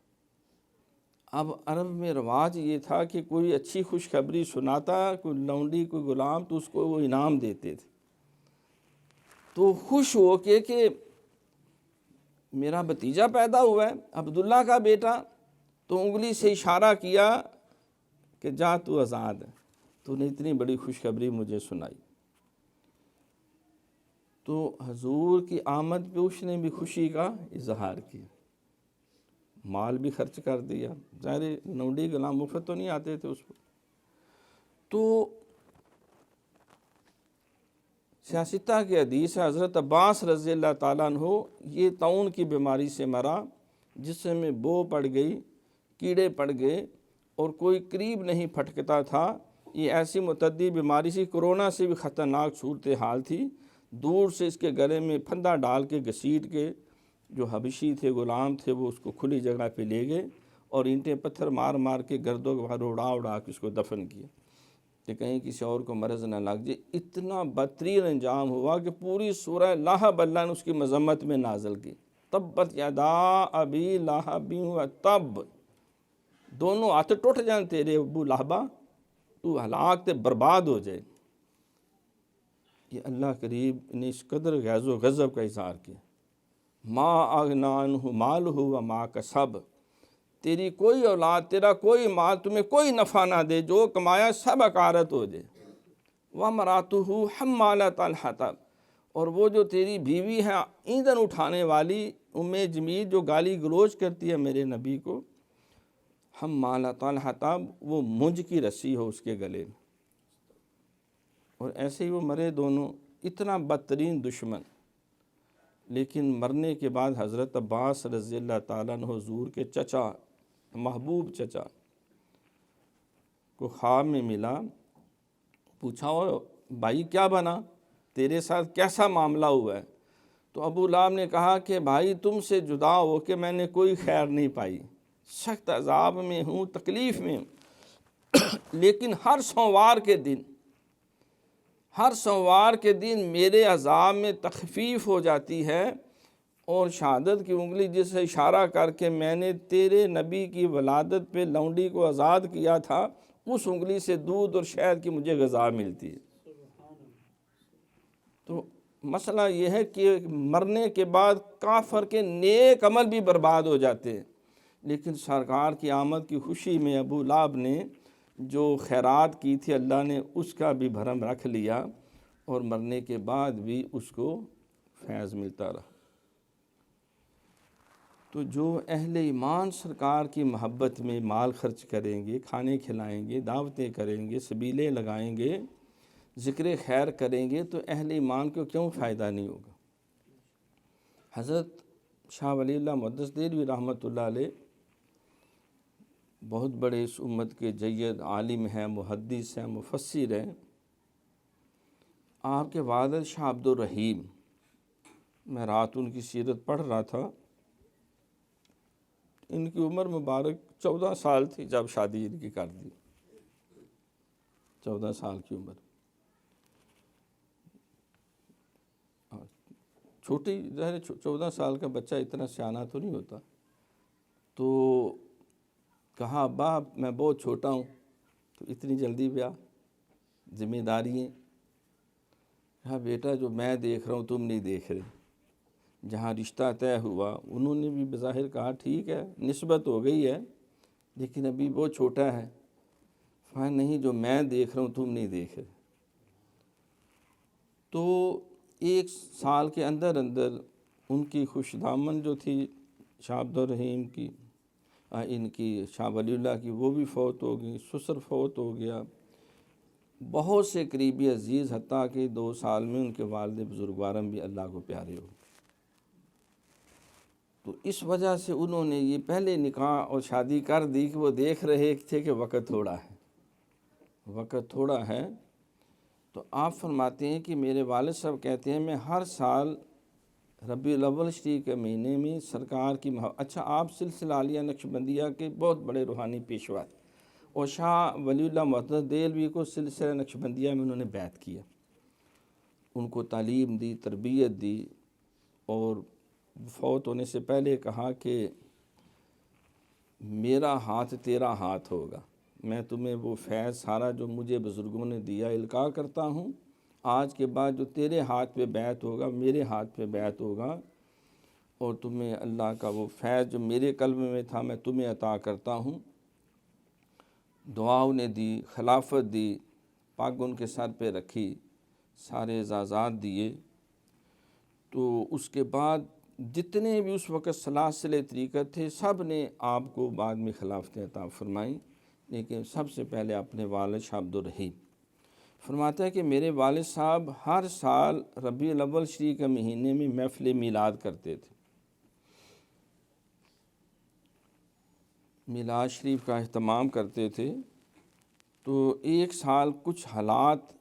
اب عرب میں رواج یہ تھا کہ کوئی اچھی خوشخبری سناتا، کوئی لونڈی کوئی غلام، تو اس کو وہ انعام دیتے تھے۔ تو خوش ہو کے کہ میرا بھتیجا پیدا ہوا ہے، عبداللہ کا بیٹا، تو انگلی سے اشارہ کیا کہ جا تو آزاد ہے، تو نے اتنی بڑی خوشخبری مجھے سنائی۔ تو حضور کی آمد پہ اس نے بھی خوشی کا اظہار کیا، مال بھی خرچ کر دیا، ظاہر لونڈی غلام مفت تو نہیں آتے تھے اس کو۔ تو سیاستہ کی حدیث ہے، حضرت عباس رضی اللہ تعالیٰ عنہ یہ طاعون کی بیماری سے مرا، جسم میں بو پڑ گئی، کیڑے پڑ گئے اور کوئی قریب نہیں پھٹکتا تھا۔ یہ ایسی متعدی بیماری سی، کرونا سے بھی خطرناک صورتحال تھی۔ دور سے اس کے گلے میں پھندا ڈال کے گھسیٹ کے جو حبشی تھے، غلام تھے، وہ اس کو کھلی جگہ پہ لے گئے اور اینٹیں پتھر مار مار کے گرد و غبار اڑا کے اس کو دفن کیا کہ کہیں کسی اور کو مرض نہ لگ جائے۔ اتنا بدترین انجام ہوا کہ پوری سورہ لہب اللہ نے اس کی مذمت میں نازل کی، تبت یدا ابی لہب وتب، دونوں ہاتھ ٹوٹ جائیں تیرے ابو لہبہ، تو ہلاک تے برباد ہو جائے۔ یہ اللہ قریب نے اس قدر غیظ و غضب کا اظہار کیا۔ ما اغنی عنہ مالہ وما کسب، تیری کوئی اولاد، تیرا کوئی مال تمہیں کوئی نفع نہ دے، جو کمایا سب اکارت ہو جائے۔ وامرأتہ حمالۃ الحطب، اور وہ جو تیری بیوی ہے ایندھن اٹھانے والی ام جمیل، جو گالی گلوچ کرتی ہے میرے نبی کو، حمالۃ الحطب، وہ منج کی رسی ہو اس کے گلے میں۔ اور ایسے ہی وہ مرے دونوں، اتنا بدترین دشمن۔ لیکن مرنے کے بعد حضرت عباس رضی اللہ تعالیٰ عنہ حضور کے چچا، محبوب چچا کو خواب میں ملا، پوچھا بھائی کیا بنا، تیرے ساتھ کیسا معاملہ ہوا ہے؟ تو ابو لہب نے کہا کہ بھائی تم سے جدا ہو کے میں نے کوئی خیر نہیں پائی، سخت عذاب میں ہوں، تکلیف میں ہوں، لیکن ہر سوموار کے دن میرے عذاب میں تخفیف ہو جاتی ہے، اور شہادت کی انگلی جس سے اشارہ کر کے میں نے تیرے نبی کی ولادت پہ لونڈی کو آزاد کیا تھا، اس انگلی سے دودھ اور شہد کی مجھے غذا ملتی ہے۔ تو مسئلہ یہ ہے کہ مرنے کے بعد کافر کے نیک عمل بھی برباد ہو جاتے ہیں، لیکن سرکار کی آمد کی خوشی میں ابو لہب نے جو خیرات کی تھی، اللہ نے اس کا بھی بھرم رکھ لیا، اور مرنے کے بعد بھی اس کو فیض ملتا رہا۔ تو جو اہل ایمان سرکار کی محبت میں مال خرچ کریں گے، کھانے کھلائیں گے، دعوتیں کریں گے، سبیلیں لگائیں گے، ذکر خیر کریں گے، تو اہل ایمان کو کیوں فائدہ نہیں ہوگا؟ حضرت شاہ ولی اللہ محدث دہلوی رحمۃ اللہ علیہ بہت بڑے اس امت کے جید عالم ہیں، محدث ہیں، مفسر ہیں۔ آپ کے والد شاہ عبد الرحیم، میں رات ان کی سیرت پڑھ رہا تھا، ان کی عمر مبارک 14 سال تھی جب شادی ان کی کر دی، 14 سال کی عمر، چھوٹی 14 سال کا بچہ اتنا سیانہ تو نہیں ہوتا۔ تو کہا ابا میں بہت چھوٹا ہوں، تو اتنی جلدی بیاہ، ذمہ دارییں؟ کہا بیٹا جو میں دیکھ رہا ہوں تم نہیں دیکھ رہے۔ جہاں رشتہ طے ہوا انہوں نے بھی بظاہر کہا ٹھیک ہے نسبت ہو گئی ہے لیکن ابھی بہت چھوٹا ہے۔ نہیں جو میں دیکھ رہا ہوں تم نہیں دیکھ رہے۔ تو 1 سال کے اندر ان کی خوش دامن جو تھی شاہ عبد الرحیم کی، ان کی شاہ ولی اللہ کی، وہ بھی فوت ہو گئی، سسر فوت ہو گیا، بہت سے قریبی عزیز، حتیٰ کہ 2 سال میں ان کے والد بزرگوارم بھی اللہ کو پیارے ہو۔ تو اس وجہ سے انہوں نے یہ پہلے نکاح اور شادی کر دی کہ وہ دیکھ رہے تھے کہ وقت تھوڑا ہے۔ تو آپ فرماتے ہیں کہ میرے والد صاحب کہتے ہیں میں ہر سال ربیع الاول شریف کے مہینے میں سرکار کی اچھا آپ سلسلہ عالیہ نقشبندیہ کے بہت بڑے روحانی پیشوا تھے، اور شاہ ولی اللہ محدث دہلوی کو سلسلہ نقشبندیہ میں انہوں نے بیعت کیا، ان کو تعلیم دی، تربیت دی، اور فوت ہونے سے پہلے کہا کہ میرا ہاتھ تیرا ہاتھ ہوگا، میں تمہیں وہ فیض سارا جو مجھے بزرگوں نے دیا القاء کرتا ہوں، آج کے بعد جو تیرے ہاتھ پہ بیعت ہوگا میرے ہاتھ پہ بیعت ہوگا، اور تمہیں اللہ کا وہ فیض جو میرے قلب میں تھا میں تمہیں عطا کرتا ہوں۔ دعا انہیں دی، خلافت دی، پگ ان کے سر پہ رکھی، سارے اعزازات دیے۔ تو اس کے بعد جتنے بھی اس وقت سلاسل طریقت تھے سب نے آپ کو بعد میں خلافتیں عطا فرمائیں، لیکن سب سے پہلے اپنے والد شاہ عبد الرحیم۔ فرماتا ہے کہ میرے والد صاحب ہر سال ربیع الاول شریف کے مہینے میں محفل میلاد کرتے تھے، میلاد شریف کا اہتمام کرتے تھے۔ تو ایک سال کچھ حالات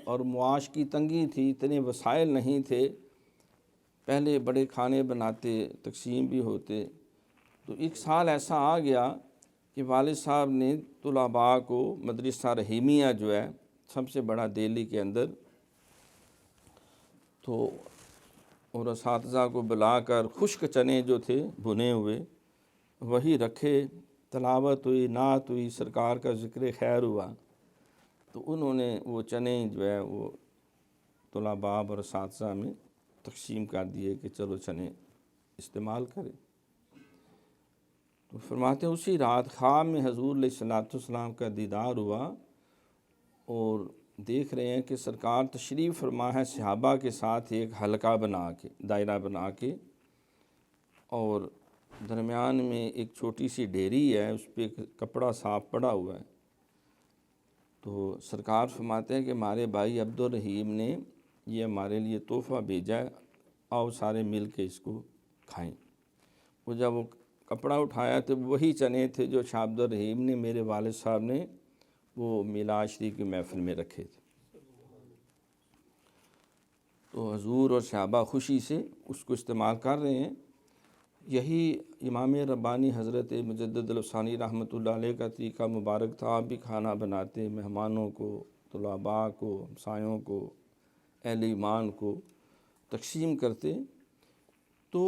اور معاش کی تنگی تھی، اتنے وسائل نہیں تھے، پہلے بڑے کھانے بناتے، تقسیم بھی ہوتے، تو ایک سال ایسا آ گیا کہ والد صاحب نے طلباء کو مدرسہ رحیمیہ جو ہے سب سے بڑا دہلی کے اندر، تو اور اساتذہ کو بلا کر خشک چنے جو تھے بھنے ہوئے وہی رکھے، تلاوت ہوئی، نعت ہوئی، سرکار کا ذکر خیر ہوا، تو انہوں نے وہ چنے جو ہے وہ طلباء اور اساتذہ میں تقسیم کر دیے کہ چلو چنے استعمال کریں۔ تو فرماتے ہیں اسی رات خواب میں حضور علیہ الصلوۃ والسلام کا دیدار ہوا، اور دیکھ رہے ہیں کہ سرکار تشریف فرما ہے صحابہ کے ساتھ ایک حلقہ بنا کے، دائرہ بنا کے، اور درمیان میں ایک چھوٹی سی ڈیری ہے، اس پہ کپڑا صاف پڑا ہوا ہے۔ تو سرکار فرماتے ہیں کہ ہمارے بھائی عبد الرحیم نے یہ ہمارے لیے تحفہ بھیجا ہے، آؤ سارے مل کے اس کو کھائیں۔ وہ جب وہ کپڑا اٹھایا تو وہی چنے تھے جو شاہ عبد الرحیم نے، میرے والد صاحب نے وہ میلاد شریف کی محفل میں رکھے تھے۔ تو حضور اور صحابہ خوشی سے اس کو استعمال کر رہے ہیں۔ یہی امام ربانی حضرت مجدد الثانی رحمۃ اللہ علیہ کا طریقہ مبارک تھا، آپ بھی کھانا بناتے، مہمانوں کو، طلباء کو، ہمسایوں کو، اہل ایمان کو تقسیم کرتے۔ تو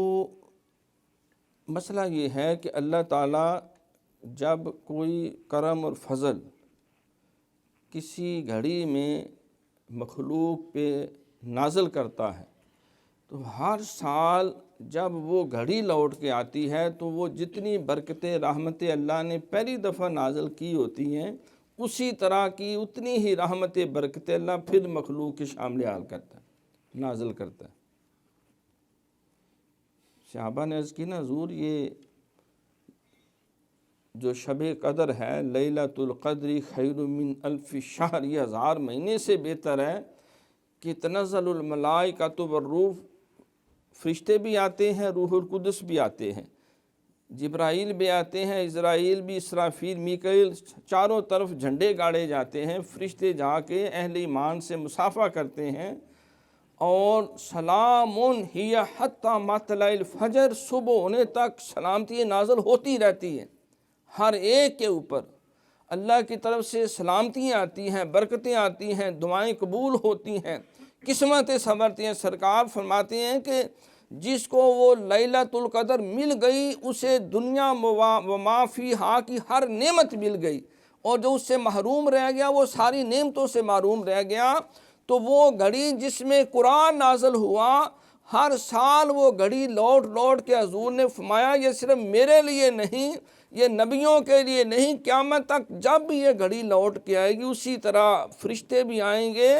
مسئلہ یہ ہے کہ اللہ تعالیٰ جب کوئی کرم اور فضل کسی گھڑی میں مخلوق پہ نازل کرتا ہے تو ہر سال جب وہ گھڑی لوٹ کے آتی ہے تو وہ جتنی برکتیں رحمتیں اللہ نے پہلی دفعہ نازل کی ہوتی ہیں اسی طرح کی اتنی ہی رحمتیں برکتیں اللہ پھر مخلوق کے شامل حال کرتا ہے، نازل کرتا ہے۔ صحابہ نے عرض کی نا حضور یہ جو شب قدر ہے لیلۃ القدر خیر من الف شہر، یہ 1000 مہینے سے بہتر ہے کہ تنزل الملائکۃ والروح، فرشتے بھی آتے ہیں، روح القدس بھی آتے ہیں، جبرائیل بھی آتے ہیں، اسرائیل بھی، اسرافیل، میکائیل، چاروں طرف جھنڈے گاڑے جاتے ہیں، فرشتے جا کے اہل ایمان سے مصافحہ کرتے ہیں، اور سلام ہی حتی مطلع الفجر، صبح ہونے تک سلامتی نازل ہوتی رہتی ہے ہر ایک کے اوپر۔ اللہ کی طرف سے سلامتیاں آتی ہیں، برکتیں آتی ہیں، دعائیں قبول ہوتی ہیں، قسمتیں سنورتی ہیں۔ سرکار فرماتے ہیں کہ جس کو وہ لیلۃ القدر مل گئی اسے دنیا و ما فیہا کی ہر نعمت مل گئی، اور جو اس سے محروم رہ گیا وہ ساری نعمتوں سے محروم رہ گیا۔ تو وہ گھڑی جس میں قرآن نازل ہوا، ہر سال وہ گھڑی لوٹ لوٹ کے حضور نے فرمایا یہ صرف میرے لیے نہیں، یہ نبیوں کے لیے نہیں، قیامت تک جب بھی یہ گھڑی لوٹ کے آئے گی اسی طرح فرشتے بھی آئیں گے،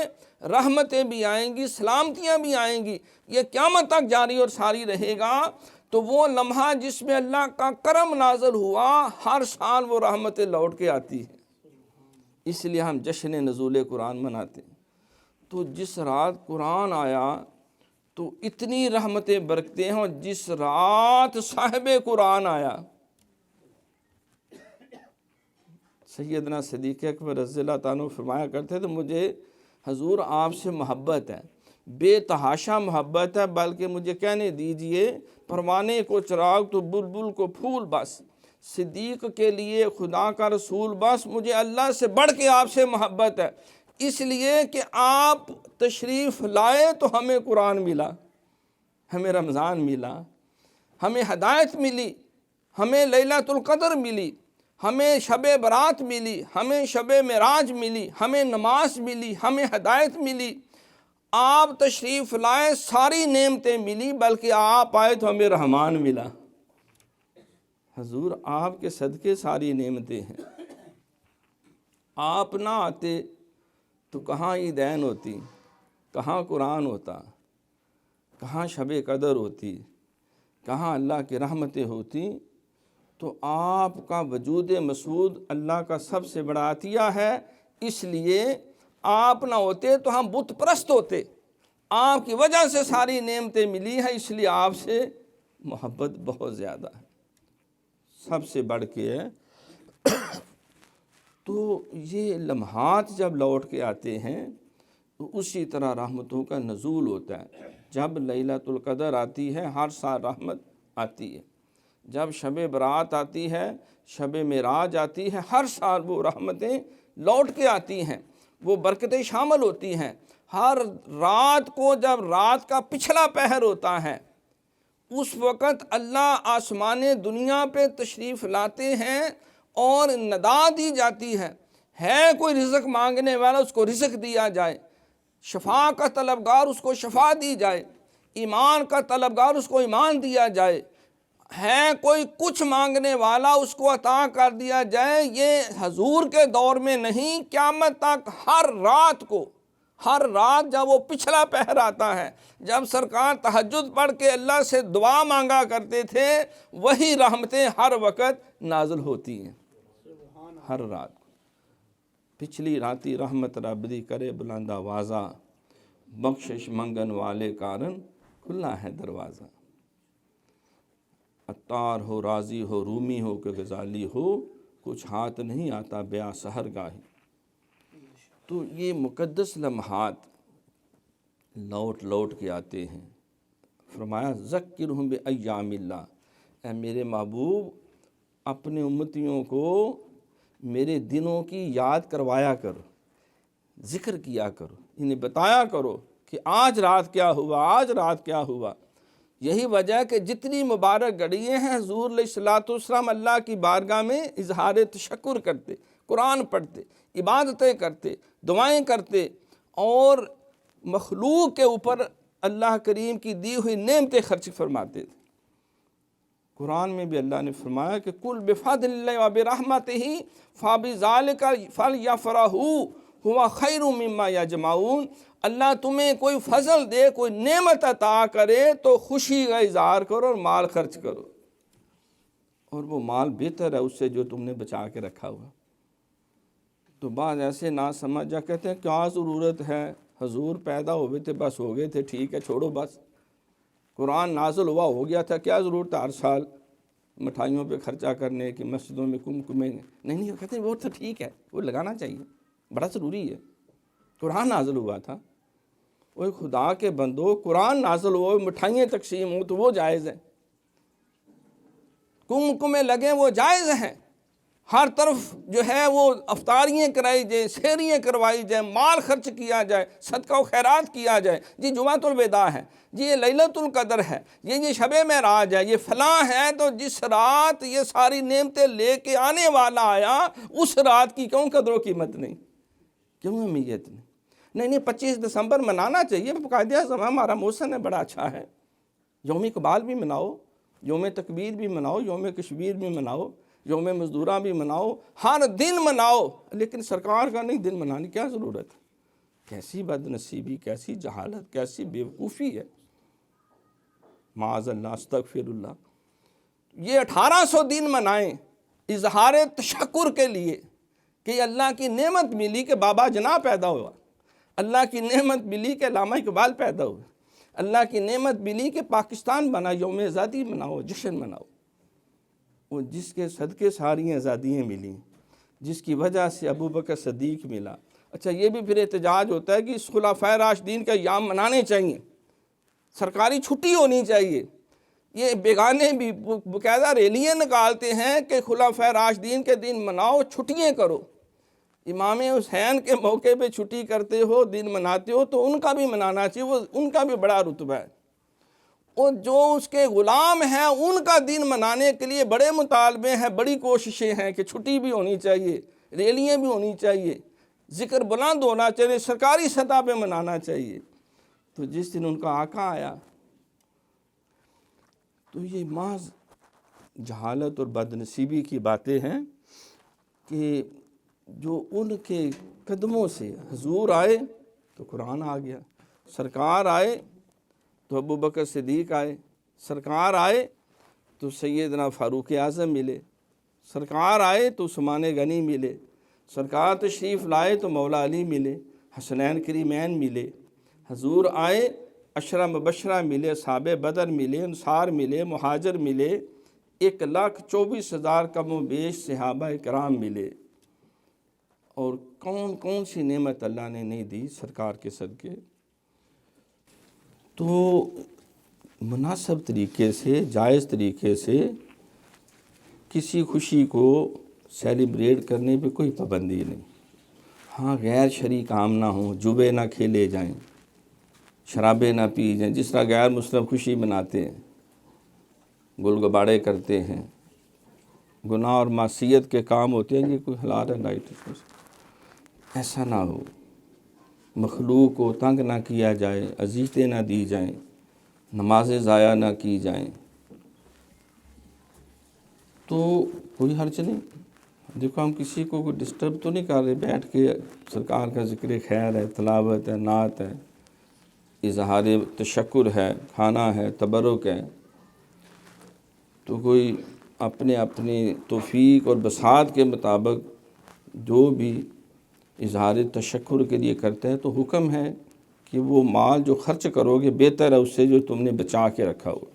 رحمتیں بھی آئیں گی، سلامتیاں بھی آئیں گی، یہ قیامت تک جاری اور ساری رہے گا۔ تو وہ لمحہ جس میں اللہ کا کرم نازل ہوا، ہر سال وہ رحمتیں لوٹ کے آتی ہیں، اس لیے ہم جشن نزول قرآن مناتے ہیں۔ تو جس رات قرآن آیا تو اتنی رحمتیں برکتیں ہیں، اور جس رات صاحب قرآن آیا، سیدنا صدیق اکبر رضی اللہ تعالیٰ فرمایا کرتے تھے مجھے حضور آپ سے محبت ہے، بے تحاشا محبت ہے، بلکہ مجھے کہنے دیجئے پروانے کو چراغ تو بلبل کو پھول بس، صدیق کے لیے خدا کا رسول بس، مجھے اللہ سے بڑھ کے آپ سے محبت ہے، اس لیے کہ آپ تشریف لائے تو ہمیں قرآن ملا، ہمیں رمضان ملا، ہمیں ہدایت ملی، ہمیں لیلۃ القدر ملی، ہمیں شب برات ملی، ہمیں شب معراج ملی، ہمیں نماز ملی، ہمیں ہدایت ملی۔ آپ تشریف لائے ساری نعمتیں ملی، بلکہ آپ آئے تو ہمیں رحمان ملا۔ حضور آپ کے صدقے ساری نعمتیں ہیں، آپ نہ آتے تو کہاں عیدین ہوتی، کہاں قرآن ہوتا، کہاں شب قدر ہوتی، کہاں اللہ کی رحمتیں ہوتی۔ تو آپ کا وجود مسعود اللہ کا سب سے بڑا عطیہ ہے، اس لیے آپ نہ ہوتے تو ہم بت پرست ہوتے، آپ کی وجہ سے ساری نعمتیں ملی ہیں، اس لیے آپ سے محبت بہت زیادہ ہے، سب سے بڑھ کے ہے۔ تو یہ لمحات جب لوٹ کے آتے ہیں تو اسی طرح رحمتوں کا نزول ہوتا ہے۔ جب لیلۃ القدر آتی ہے ہر سال رحمت آتی ہے، جب شب برات آتی ہے، شب معراج آتی ہے، ہر سال وہ رحمتیں لوٹ کے آتی ہیں، وہ برکتیں شامل ہوتی ہیں۔ ہر رات کو جب رات کا پچھلا پہر ہوتا ہے اس وقت اللہ آسمان دنیا پہ تشریف لاتے ہیں اور ندا دی جاتی ہے کوئی رزق مانگنے والا اس کو رزق دیا جائے، شفا کا طلبگار اس کو شفا دی جائے، ایمان کا طلبگار اس کو ایمان دیا جائے، ہے کوئی کچھ مانگنے والا اس کو عطا کر دیا جائے۔ یہ حضور کے دور میں نہیں، قیامت تک ہر رات کو، ہر رات جب وہ پچھلا پہر آتا ہے، جب سرکار تہجد پڑھ کے اللہ سے دعا مانگا کرتے تھے، وہی رحمتیں ہر وقت نازل ہوتی ہیں، ہر رات کو۔ پچھلی راتی رحمت رب دی کرے بلند آوازہ، بخشش منگن والے کارن کھلا ہے دروازہ۔ عطار ہو، راضی ہو، رومی ہو کہ غزالی ہو، کچھ ہاتھ نہیں آتا بیاں سحر گاہی۔ تو یہ مقدس لمحات لوٹ لوٹ کے آتے ہیں۔ فرمایا ذکرہم بایام اللہ، اے میرے محبوب اپنے امتیوں کو میرے دنوں کی یاد کروایا کرو، ذکر کیا کرو، انہیں بتایا کرو کہ آج رات کیا ہوا، آج رات کیا ہوا۔ یہی وجہ ہے کہ جتنی مبارک گھڑیاں ہیں حضور علیہ الصلوۃ والسلام اللہ کی بارگاہ میں اظہار تشکر کرتے، قرآن پڑھتے، عبادتیں کرتے، دعائیں کرتے، اور مخلوق کے اوپر اللہ کریم کی دی ہوئی نعمتیں خرچ فرماتے تھے۔ قرآن میں بھی اللہ نے فرمایا کہ کل بفضل اللہ وبرحمتہ فبذلک فلیفرحوا ھو خیر مما یجمعون، اللہ تمہیں کوئی فضل دے، کوئی نعمت عطا کرے تو خوشی کا اظہار کرو اور مال خرچ کرو، اور وہ مال بہتر ہے اس سے جو تم نے بچا کے رکھا ہوا۔ تو بعض ایسے نہ سمجھا کہتے ہیں کیا ضرورت ہے، حضور پیدا ہوئے تھے بس ہو گئے تھے، ٹھیک ہے چھوڑو بس، قرآن نازل ہوا ہو گیا تھا، کیا ضرورت ہے ہر سال مٹھائیوں پہ خرچہ کرنے کی، مسجدوں میں کمکمیں۔ نہیں وہ کہتے ہیں وہ تو ٹھیک ہے، وہ لگانا چاہیے، بڑا ضروری ہے، قرآن نازل ہوا تھا۔ وہ خدا کے بندو، قرآن نازل ہو، مٹھائیاں تقسیم ہو تو وہ جائز ہے، کمکمیں لگیں وہ جائز ہیں، ہر طرف جو ہے وہ افطاریاں کرائی جائیں، سحریاں کروائی جائیں، مال خرچ کیا جائے، صدقہ و خیرات کیا جائے، جی جمعۃ الوداع ہے، جی یہ لیلۃ القدر ہے، یہ شب معراج ہے، یہ فلاں ہے، تو جس رات یہ ساری نعمتیں لے کے آنے والا آیا اس رات کی کیوں قدر و قیمت نہیں، کیوں اہمیت نہیں 25 دسمبر منانا چاہیے، باقاعدہ ہمارا موسم ہے، بڑا اچھا ہے، یوم اقبال بھی مناؤ، یوم تکبیر بھی مناؤ، یوم کشمیر بھی مناؤ، یوم مزدوراں بھی مناؤ، ہر دن مناؤ، لیکن سرکار کا نہیں دن منانے کیا ضرورت ہے؟ کیسی بد نصیبی، کیسی جہالت، کیسی بیوقوفی ہے، معاذ اللہ، استغفر اللہ۔ یہ 1800 دن منائیں اظہار تشکر کے لیے کہ اللہ کی نعمت ملی کہ بابا جناح پیدا ہوا، اللہ کی نعمت ملی کہ علامہ اقبال پیدا ہوا، اللہ کی نعمت ملی کہ پاکستان بنا، یوم آزادی مناؤ، جشن مناؤ، وہ جس کے صدقے ساری آزادیاں ملیں، جس کی وجہ سے ابو بکر صدیق ملا۔ اچھا یہ بھی پھر احتجاج ہوتا ہے کہ اس خلفائے راشدین کا ایام منانے چاہیے، سرکاری چھٹی ہونی چاہیے، یہ بیگانے بھی باقاعدہ ریلیاں نکالتے ہیں کہ خلفائے راشدین کے دن مناؤ، چھٹیاں کرو، امام حسین کے موقع پہ چھٹی کرتے ہو، دن مناتے ہو تو ان کا بھی منانا چاہیے، وہ ان کا بھی بڑا رتبہ ہے، اور جو اس کے غلام ہیں ان کا دن منانے کے لیے بڑے مطالبے ہیں، بڑی کوششیں ہیں کہ چھٹی بھی ہونی چاہیے، ریلیاں بھی ہونی چاہیے، ذکر بلند ہونا چاہیے، سرکاری سطح پہ منانا چاہیے۔ تو جس دن ان کا آقا آیا تو یہ محض جہالت اور بد نصیبی کی باتیں ہیں کہ جو ان کے قدموں سے حضور آئے تو قرآن آ گیا، سرکار آئے تو ابو بکر صدیق آئے، سرکار آئے تو سیدنا فاروق اعظم ملے، سرکار آئے تو عثمان غنی ملے، سرکار تشریف لائے تو مولا علی ملے، حسنین کریمین ملے، حضور آئے عشرہ مبشرہ ملے، اصحاب بدر ملے، انصار ملے، مہاجر ملے، 1,24,000 کم و بیش صحابہ کرام ملے، اور کون کون سی نعمت اللہ نے نہیں دی سرکار کے صدقے۔ تو مناسب طریقے سے، جائز طریقے سے کسی خوشی کو سیلیبریٹ کرنے پہ کوئی پابندی نہیں، ہاں غیر شرعی کام نہ ہوں، جوے نہ کھیلے جائیں، شرابیں نہ پی جائیں، جس طرح غیر مسلم خوشی مناتے ہیں، گل گباڑے کرتے ہیں، گناہ اور معصیت کے کام ہوتے ہیں، یہ کوئی حلال ہے لائٹ، ایسا نہ ہو، مخلوق کو تنگ نہ کیا جائے، اذیتیں نہ دی جائیں، نمازیں ضائع نہ کی جائیں، تو کوئی حرج نہیں۔ دیکھو ہم کسی کو کوئی ڈسٹرب تو نہیں کر رہے، بیٹھ کے سرکار کا ذکر خیر ہے، تلاوت ہے، نعت ہے، اظہار تشکر ہے، کھانا ہے، تبرک ہے، تو کوئی اپنے اپنی توفیق اور بساط کے مطابق جو بھی اظہار تشکر کے لیے کرتے ہیں، تو حکم ہے کہ وہ مال جو خرچ کرو گے بہتر ہے اس سے جو تم نے بچا کے رکھا ہو،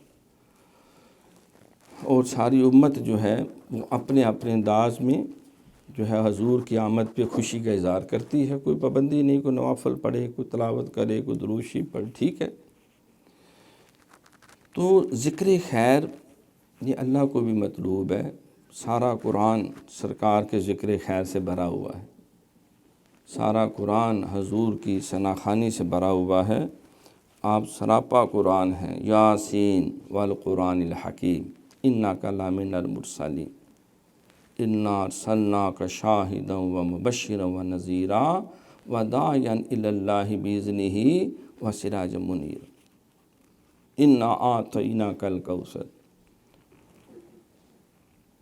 اور ساری امت جو ہے وہ اپنے اپنے انداز میں جو ہے حضور کی آمد پہ خوشی کا اظہار کرتی ہے، کوئی پابندی نہیں، کوئی نوافل پڑھے، کوئی تلاوت کرے، کوئی درود شریف پڑھے، ٹھیک ہے۔ تو ذکر خیر یہ اللہ کو بھی مطلوب ہے، سارا قرآن سرکار کے ذکر خیر سے بھرا ہوا ہے، سارا قرآن حضور کی ثناخوانی سے بھرا ہوا ہے، آپ سراپا قرآن ہیں، یاسین والقرآن الحکیم انک لمن المرسلین انا ارسلناک شاہدا ومبشرا ونذیرا وداعیا الی اللہ باذنہ وسراجا منیرا انا اعطیناک الکوثر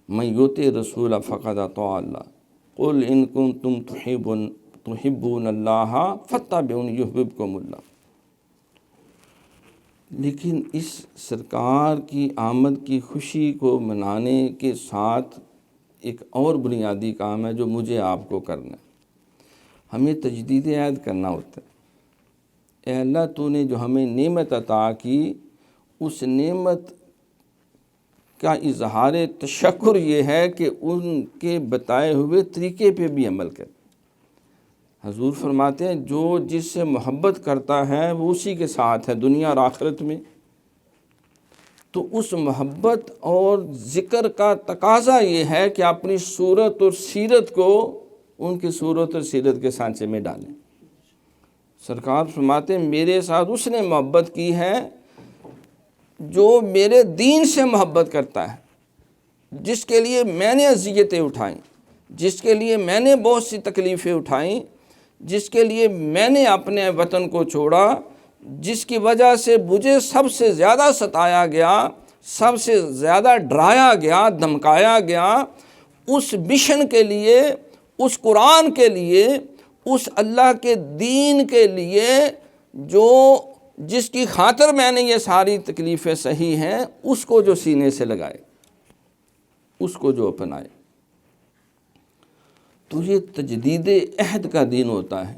من یطع الرسول فقد اطاع اللہ قل ان کنتم تحبون اللہ فاتبعونی یحببکم اللہ۔ لیکن اس سرکار کی آمد کی خوشی کو منانے کے ساتھ ایک اور بنیادی کام ہے جو مجھے آپ کو کرنا ہے، ہمیں تجدید عہد کرنا ہوتا ہے۔ اے اللہ تو نے جو ہمیں نعمت عطا کی، اس نعمت کا اظہار تشکر یہ ہے کہ ان کے بتائے ہوئے طریقے پہ بھی عمل کریں۔ حضور فرماتے ہیں جو جس سے محبت کرتا ہے وہ اسی کے ساتھ ہے دنیا اور آخرت میں۔ تو اس محبت اور ذکر کا تقاضا یہ ہے کہ اپنی صورت اور سیرت کو ان کی صورت اور سیرت کے سانچے میں ڈالیں۔ سرکار فرماتے ہیں میرے ساتھ اس نے محبت کی ہے جو میرے دین سے محبت کرتا ہے، جس کے لیے میں نے اذیتیں اٹھائیں، جس کے لیے میں نے بہت سی تکلیفیں اٹھائیں، جس کے لیے میں نے اپنے وطن کو چھوڑا، جس کی وجہ سے مجھے سب سے زیادہ ستایا گیا، سب سے زیادہ ڈرایا گیا، دھمکایا گیا، اس مشن کے لیے، اس قرآن کے لیے، اس اللہ کے دین کے لیے جس کی خاطر میں نے یہ ساری تکلیفیں سہی ہیں، اس کو جو سینے سے لگائے، اس کو جو اپنائے۔ تو یہ تجدید عہد کا دین ہوتا ہے۔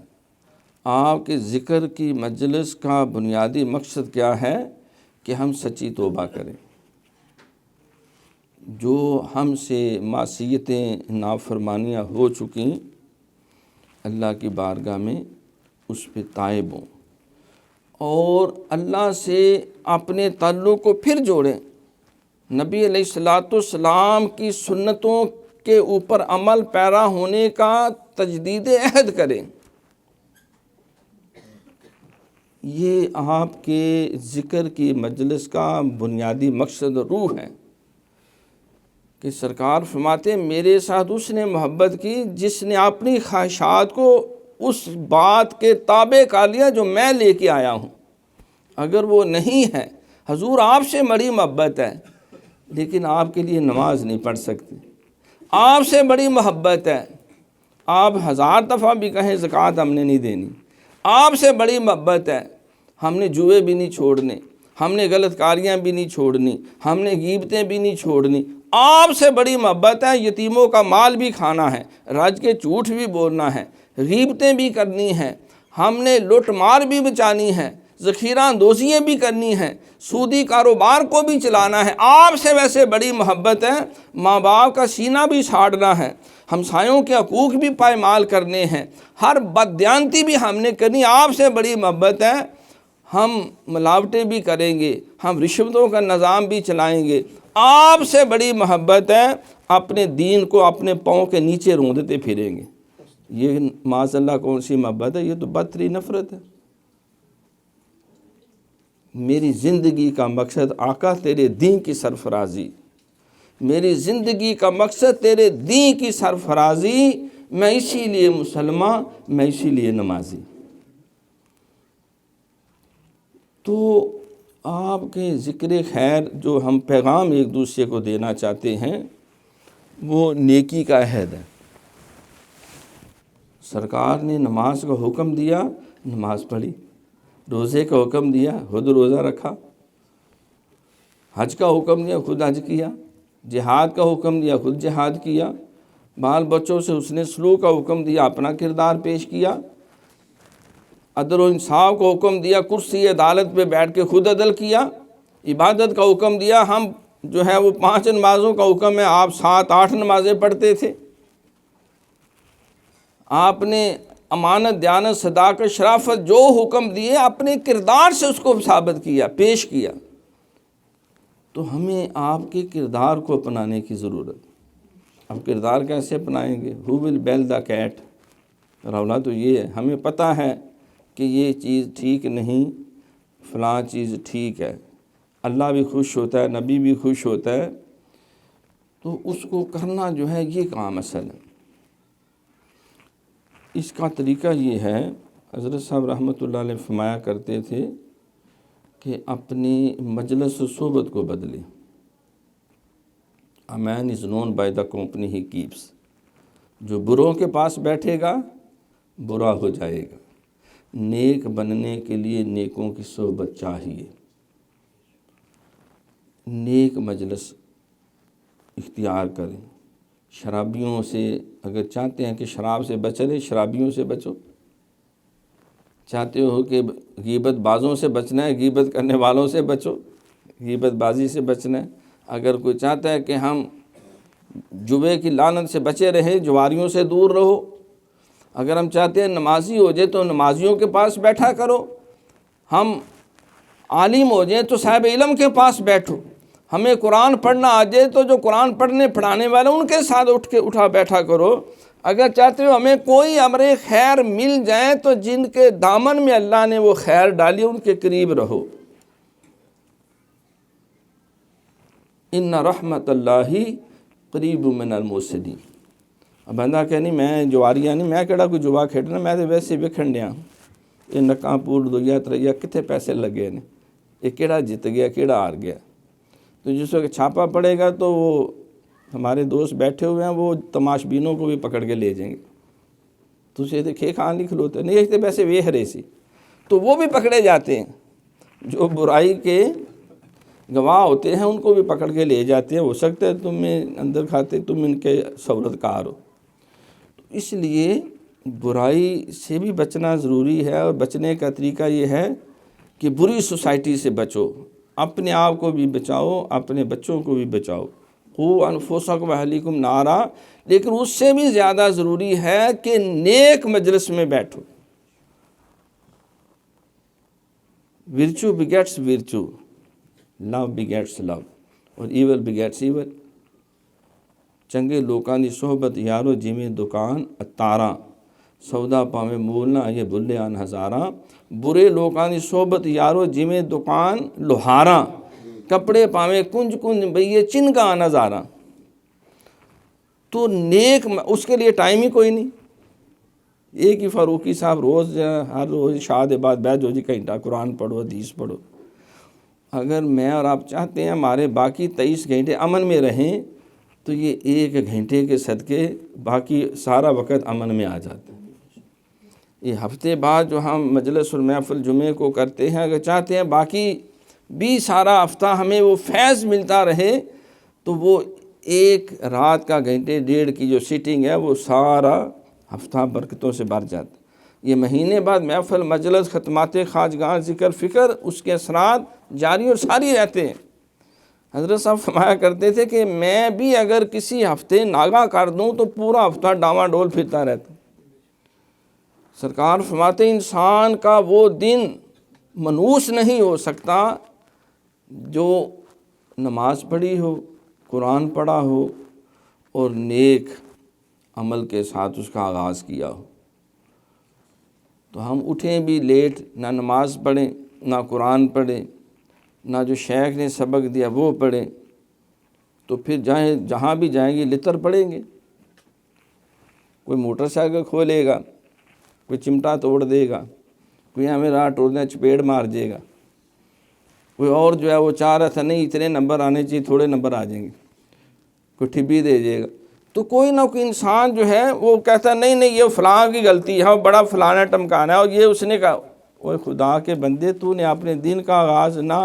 آپ کے ذکر کی مجلس کا بنیادی مقصد کیا ہے کہ ہم سچی توبہ کریں، جو ہم سے معصیتیں نافرمانیاں ہو چکیں اللہ کی بارگاہ میں اس پہ تائب ہوں، اور اللہ سے اپنے تعلق کو پھر جوڑیں، نبی علیہ السلام کی سنتوں کے اوپر عمل پیرا ہونے کا تجدید عہد کریں۔ یہ آپ کے ذکر کی مجلس کا بنیادی مقصد روح ہے کہ سرکار فرماتے ہیں میرے ساتھ اس نے محبت کی جس نے اپنی خواہشات کو اس بات کے تابع کر لیا جو میں لے کے آیا ہوں۔ اگر وہ نہیں ہے، حضور آپ سے بڑی محبت ہے لیکن آپ کے لیے نماز نہیں پڑھ سکتے، آپ سے بڑی محبت ہے، آپ 1000 دفعہ بھی کہیں زکوٰۃ ہم نے نہیں دینی، آپ سے بڑی محبت ہے، ہم نے جوئے بھی نہیں چھوڑنے، ہم نے غلط کاریاں بھی نہیں چھوڑنی، ہم نے غیبتیں بھی نہیں چھوڑنی، آپ سے بڑی محبت ہے، یتیموں کا مال بھی کھانا ہے، رج کے جھوٹ بھی بولنا ہے، غیبتیں بھی کرنی ہیں، ہم نے لوٹ مار بھی بچانی ہے، ذخیرہ اندوزیاں بھی کرنی ہیں، سودی کاروبار کو بھی چلانا ہے۔ آپ سے ویسے بڑی محبت ہے، ماں باپ کا سینہ بھی ساڑنا ہے، ہمسایوں کے حقوق بھی پائمال کرنے ہیں، ہر بددیانتی بھی ہم نے کرنی۔ آپ سے بڑی محبت ہے، ہم ملاوٹیں بھی کریں گے، ہم رشوتوں کا نظام بھی چلائیں گے۔ آپ سے بڑی محبت ہے، اپنے دین کو اپنے پاؤں کے نیچے روندتے پھریں گے۔ یہ معاذ اللہ کون سی محبت ہے؟ یہ تو بدترین نفرت ہے۔ میری زندگی کا مقصد آقا تیرے دین کی سرفرازی، میری زندگی کا مقصد تیرے دین کی سرفرازی، میں اسی لیے مسلمان، میں اسی لیے نمازی۔ تو آپ کے ذکر خیر جو ہم پیغام ایک دوسرے کو دینا چاہتے ہیں وہ نیکی کا عہد ہے۔ سرکار نے نماز کا حکم دیا، نماز پڑھی، روزے کا حکم دیا، خود روزہ رکھا، حج کا حکم دیا، خود حج کیا، جہاد کا حکم دیا، خود جہاد کیا، بال بچوں سے حسن سلوک کا حکم دیا، اپنا کردار پیش کیا، عدل و انصاف کا حکم دیا، کرسی عدالت پہ بیٹھ کے خود عدل کیا، عبادت کا حکم دیا، ہم جو ہے وہ 5 نمازوں کا حکم ہے، آپ 7-8 نمازیں پڑھتے تھے، آپ نے امانت، دیانت، صداقت، شرافت جو حکم دیے اپنے کردار سے اس کو ثابت کیا، پیش کیا۔ تو ہمیں آپ کے کردار کو اپنانے کی ضرورت۔ اب کردار کیسے اپنائیں گے؟ ہو ول بیل دا کیٹ، رولا تو یہ ہے، ہمیں پتہ ہے کہ یہ چیز ٹھیک نہیں، فلاں چیز ٹھیک ہے، اللہ بھی خوش ہوتا ہے، نبی بھی خوش ہوتا ہے، تو اس کو کرنا جو ہے یہ کام اصل ہے۔ اس کا طریقہ یہ ہے، حضرت صاحب رحمۃ اللہ علیہ فرمایا کرتے تھے کہ اپنی مجلس و صحبت کو بدلیں۔ A man is known by the company he keeps۔ جو بروں کے پاس بیٹھے گا برا ہو جائے گا۔ نیک بننے کے لیے نیکوں کی صحبت چاہیے، نیک مجلس اختیار کریں۔ شرابیوں سے اگر چاہتے ہیں کہ شراب سے بچیں، شرابیوں سے بچو۔ چاہتے ہو کہ غیبت بازوں سے بچنا ہے، غیبت کرنے والوں سے بچو، غیبت بازی سے بچنا ہے۔ اگر کوئی چاہتا ہے کہ ہم جوے کی لعنت سے بچے رہیں، جواریوں سے دور رہو۔ اگر ہم چاہتے ہیں نمازی ہو جائے تو نمازیوں کے پاس بیٹھا کرو، ہم عالم ہو جائیں تو صاحب علم کے پاس بیٹھو، ہمیں قرآن پڑھنا آ جائے تو جو قرآن پڑھانے والے ان کے ساتھ اٹھا بیٹھا کرو۔ اگر چاہتے ہو ہمیں کوئی امر خیر مل جائے تو جن کے دامن میں اللہ نے وہ خیر ڈالی ان کے قریب رہو۔ ان رحمت اللہ قریب من المحسنین۔ اب بندہ کہ نہیں میں جواریاں نہیں، میں کہڑا کوئی جوا کھیڈنا، میں تو ویسے وکھن ڈیا یہ نکاں پور دویا تریا کتنے پیسے لگے نے، یہ کیڑا جیت گیا کیڑا ہار گیا۔ تو جس وقت چھاپا پڑے گا تو وہ ہمارے دوست بیٹھے ہوئے ہیں، وہ تماش بینوں کو بھی پکڑ کے لے جائیں گے۔ تو اسے کھے کھان نہیں کھلوتے نہیں ایسے پیسے ویہ رہے سی، تو وہ بھی پکڑے جاتے ہیں۔ جو برائی کے گواہ ہوتے ہیں ان کو بھی پکڑ کے لے جاتے ہیں۔ ہو سکتا ہے تم میں اندر کھاتے تم ان کے سہولت کار ہو۔ اس لیے برائی سے بھی بچنا ضروری ہے، اور بچنے کا طریقہ یہ ہے کہ بری سوسائٹی سے بچو، اپنے آپ کو بھی بچاؤ، اپنے بچوں کو بھی بچاؤ۔ قُوْ أَنفُسَكُمْ وَأَهْلِيكُمْ نَارًا، لیکن اس سے بھی زیادہ ضروری ہے کہ نیک مجلس میں بیٹھو۔ ورچو بگیٹس ورچو، لو بگیٹس لو، اور ایول بگیٹس ایول۔ چنگے لوکاں دی صحبت یارو جویں دکان اتاراں، سودا پاویں مول نہ یہ بھلے آن ہزاراں۔ برے لوکاں دی صحبت یارو جویں دکان لوہاراں، کپڑے پاویں کنج کنج بھئی چنگا نظاراں۔ تو نیک اس کے لیے ٹائم ہی کوئی نہیں۔ ایک ہی فاروقی صاحب ہر روز شاہ دے بعد بیٹھ جو جی گھنٹہ قرآن پڑھو، حدیث پڑھو۔ اگر میں اور آپ چاہتے ہیں ہمارے باقی 23 گھنٹے امن میں رہیں تو یہ ایک گھنٹے کے صدقے باقی سارا وقت امن میں آ جاتا ہے۔ یہ ہفتے بعد جو ہم مجلس المحفل جمعے کو کرتے ہیں، اگر چاہتے ہیں باقی بھی سارا ہفتہ ہمیں وہ فیض ملتا رہے تو وہ ایک رات کا گھنٹے ڈیڑھ کی جو سیٹنگ ہے وہ سارا ہفتہ برکتوں سے بھر جاتا ہے۔ یہ مہینے بعد محفل مجلس ختمات خواجگاہ ذکر فکر اس کے اثرات جاری اور ساری رہتے ہیں۔ حضرت صاحب فرمایا کرتے تھے کہ میں بھی اگر کسی ہفتے ناغہ کر دوں تو پورا ہفتہ ڈاواں ڈول پھرتا رہتا۔ سرکار فرماتے انسان کا وہ دن منوس نہیں ہو سکتا جو نماز پڑھی ہو، قرآن پڑھا ہو اور نیک عمل کے ساتھ اس کا آغاز کیا ہو۔ تو ہم اٹھیں بھی لیٹ، نہ نماز پڑھیں، نہ قرآن پڑھیں، نہ جو شیخ نے سبق دیا وہ پڑھیں، تو پھر جہاں بھی جائیں گے لطر پڑیں گے۔ کوئی موٹر سائیکل کھولے گا، کوئی چمٹا توڑ دے گا، کوئی ہمیں راہ ٹوڑنے چپیڑ مار جائے گا، کوئی اور جو ہے وہ چاہ رہا تھا نہیں اتنے نمبر آنے چاہیے تھوڑے نمبر آ جائیں گے، کوئی ٹھبی دے جائے گا۔ تو کوئی نہ کوئی انسان جو ہے وہ کہتا ہے نہیں یہ فلاں کی غلطی ہے، وہ بڑا فلانا ٹمکانا ہے، اور یہ اس نے کہا وہ خدا کے بندے تو نے اپنے دن کا آغاز نہ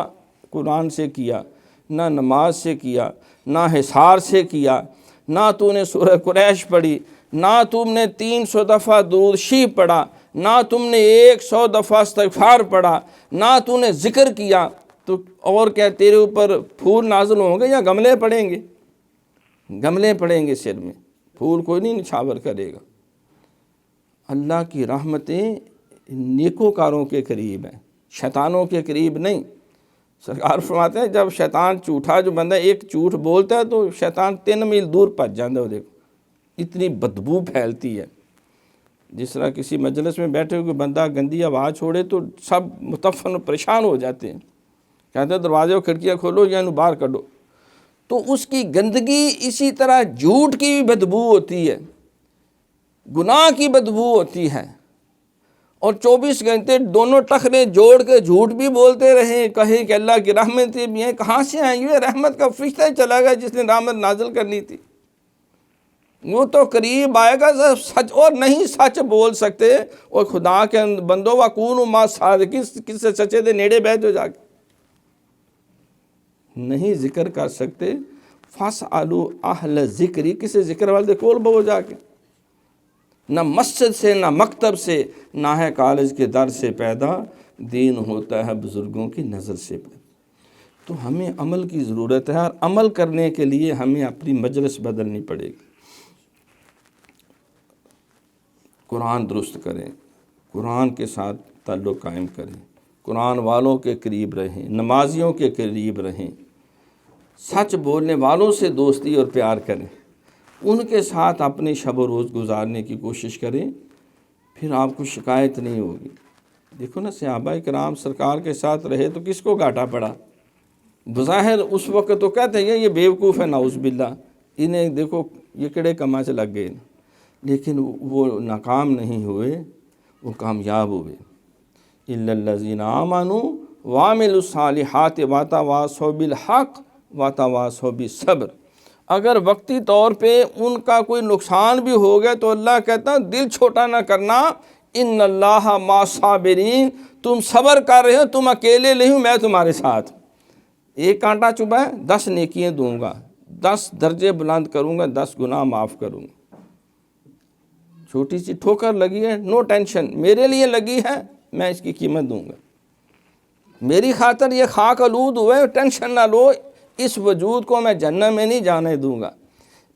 قرآن سے کیا، نہ نماز سے کیا، نہ حصار سے کیا، نہ تو نے سورہ قریش پڑھی، نہ تم نے 300 دفعہ درود شریف پڑھا، نہ تم نے 100 دفعہ استغفار پڑھا، نہ تو نے ذکر کیا، تو اور کیا تیرے اوپر پھول نازل ہوں گے یا گملے پڑیں گے؟ گملے پڑیں گے سر میں، پھول کوئی نہیں نچھاور کرے گا۔ اللہ کی رحمتیں نیکوکاروں کے قریب ہیں، شیطانوں کے قریب نہیں۔ سرکار فرماتے ہیں جب شیطان جھوٹا جو بندہ ایک جھوٹ بولتا ہے تو شیطان 3 میل دور پھج جاتا ہے، دیکھو اتنی بدبو پھیلتی ہے۔ جس طرح کسی مجلس میں بیٹھے ہوئے بندہ گندی آواز چھوڑے تو سب متفن پریشان ہو جاتے ہیں، کہتے ہیں دروازے و کھڑکیاں کھولو یا انہوں باہر کڈو۔ تو اس کی گندگی اسی طرح جھوٹ کی بھی بدبو ہوتی ہے، گناہ کی بدبو ہوتی ہے، اور 24 گھنٹے دونوں ٹخنے جوڑ کے جھوٹ بھی بولتے رہیں، کہیں کہ اللہ کی رحمتیں بھی ہیں، کہاں سے آئیں؟ یہ رحمت کا فرشتہ چلا گیا جس نے رحمت نازل کرنی تھی۔ وہ تو قریب آئے گا سچ، اور نہیں سچ بول سکتے، اور خدا کے بندو وکونوا مع الصادقین، کس سے سچے دے نیڑے بیٹھ جا کے نہیں ذکر کر سکتے۔ فاسألوا اہل ذکری، کسی ذکر والے دے کول بہو جا کے، نہ مسجد سے نہ مکتب سے نہ ہے کالج کے در سے پیدا، دین ہوتا ہے بزرگوں کی نظر سے پیدا۔ تو ہمیں عمل کی ضرورت ہے، اور عمل کرنے کے لیے ہمیں اپنی مجلس بدلنی پڑے گی۔ قرآن درست کریں، قرآن کے ساتھ تعلق قائم کریں، قرآن والوں کے قریب رہیں، نمازیوں کے قریب رہیں، سچ بولنے والوں سے دوستی اور پیار کریں، ان کے ساتھ اپنے شب و روز گزارنے کی کوشش کریں، پھر آپ کو شکایت نہیں ہوگی۔ دیکھو نا، صحابہ کرام سرکار کے ساتھ رہے تو کس کو گھاٹا پڑا؟ بظاہر اس وقت تو کہتے ہیں یہ بیوقوف ہے، نعوذ باللہ، انہیں دیکھو یہ کڑے کما سے لگ گئے، لیکن وہ ناکام نہیں ہوئے، وہ کامیاب ہوئے۔ الا الذین آمنوا وعملوا الصالحات وتواصوا بالحق وتواصوا بالصبر۔ اگر وقتی طور پہ ان کا کوئی نقصان بھی ہو گیا تو اللہ کہتا ہے دل چھوٹا نہ کرنا، ان اللہ مع الصابرین، تم صبر کر رہے ہو، تم اکیلے نہیں ہو، میں تمہارے ساتھ۔ ایک کانٹا چبھا ہے 10 نیکیاں دوں گا، 10 درجے بلند کروں گا، 10 گناہ معاف کروں گا۔ چھوٹی سی ٹھوکر لگی ہے، نو ٹینشن، میرے لیے لگی ہے، میں اس کی قیمت دوں گا۔ میری خاطر یہ خاک آلود ہوئے، ٹینشن نہ لو، اس وجود کو میں جنت میں نہیں جانے دوں گا۔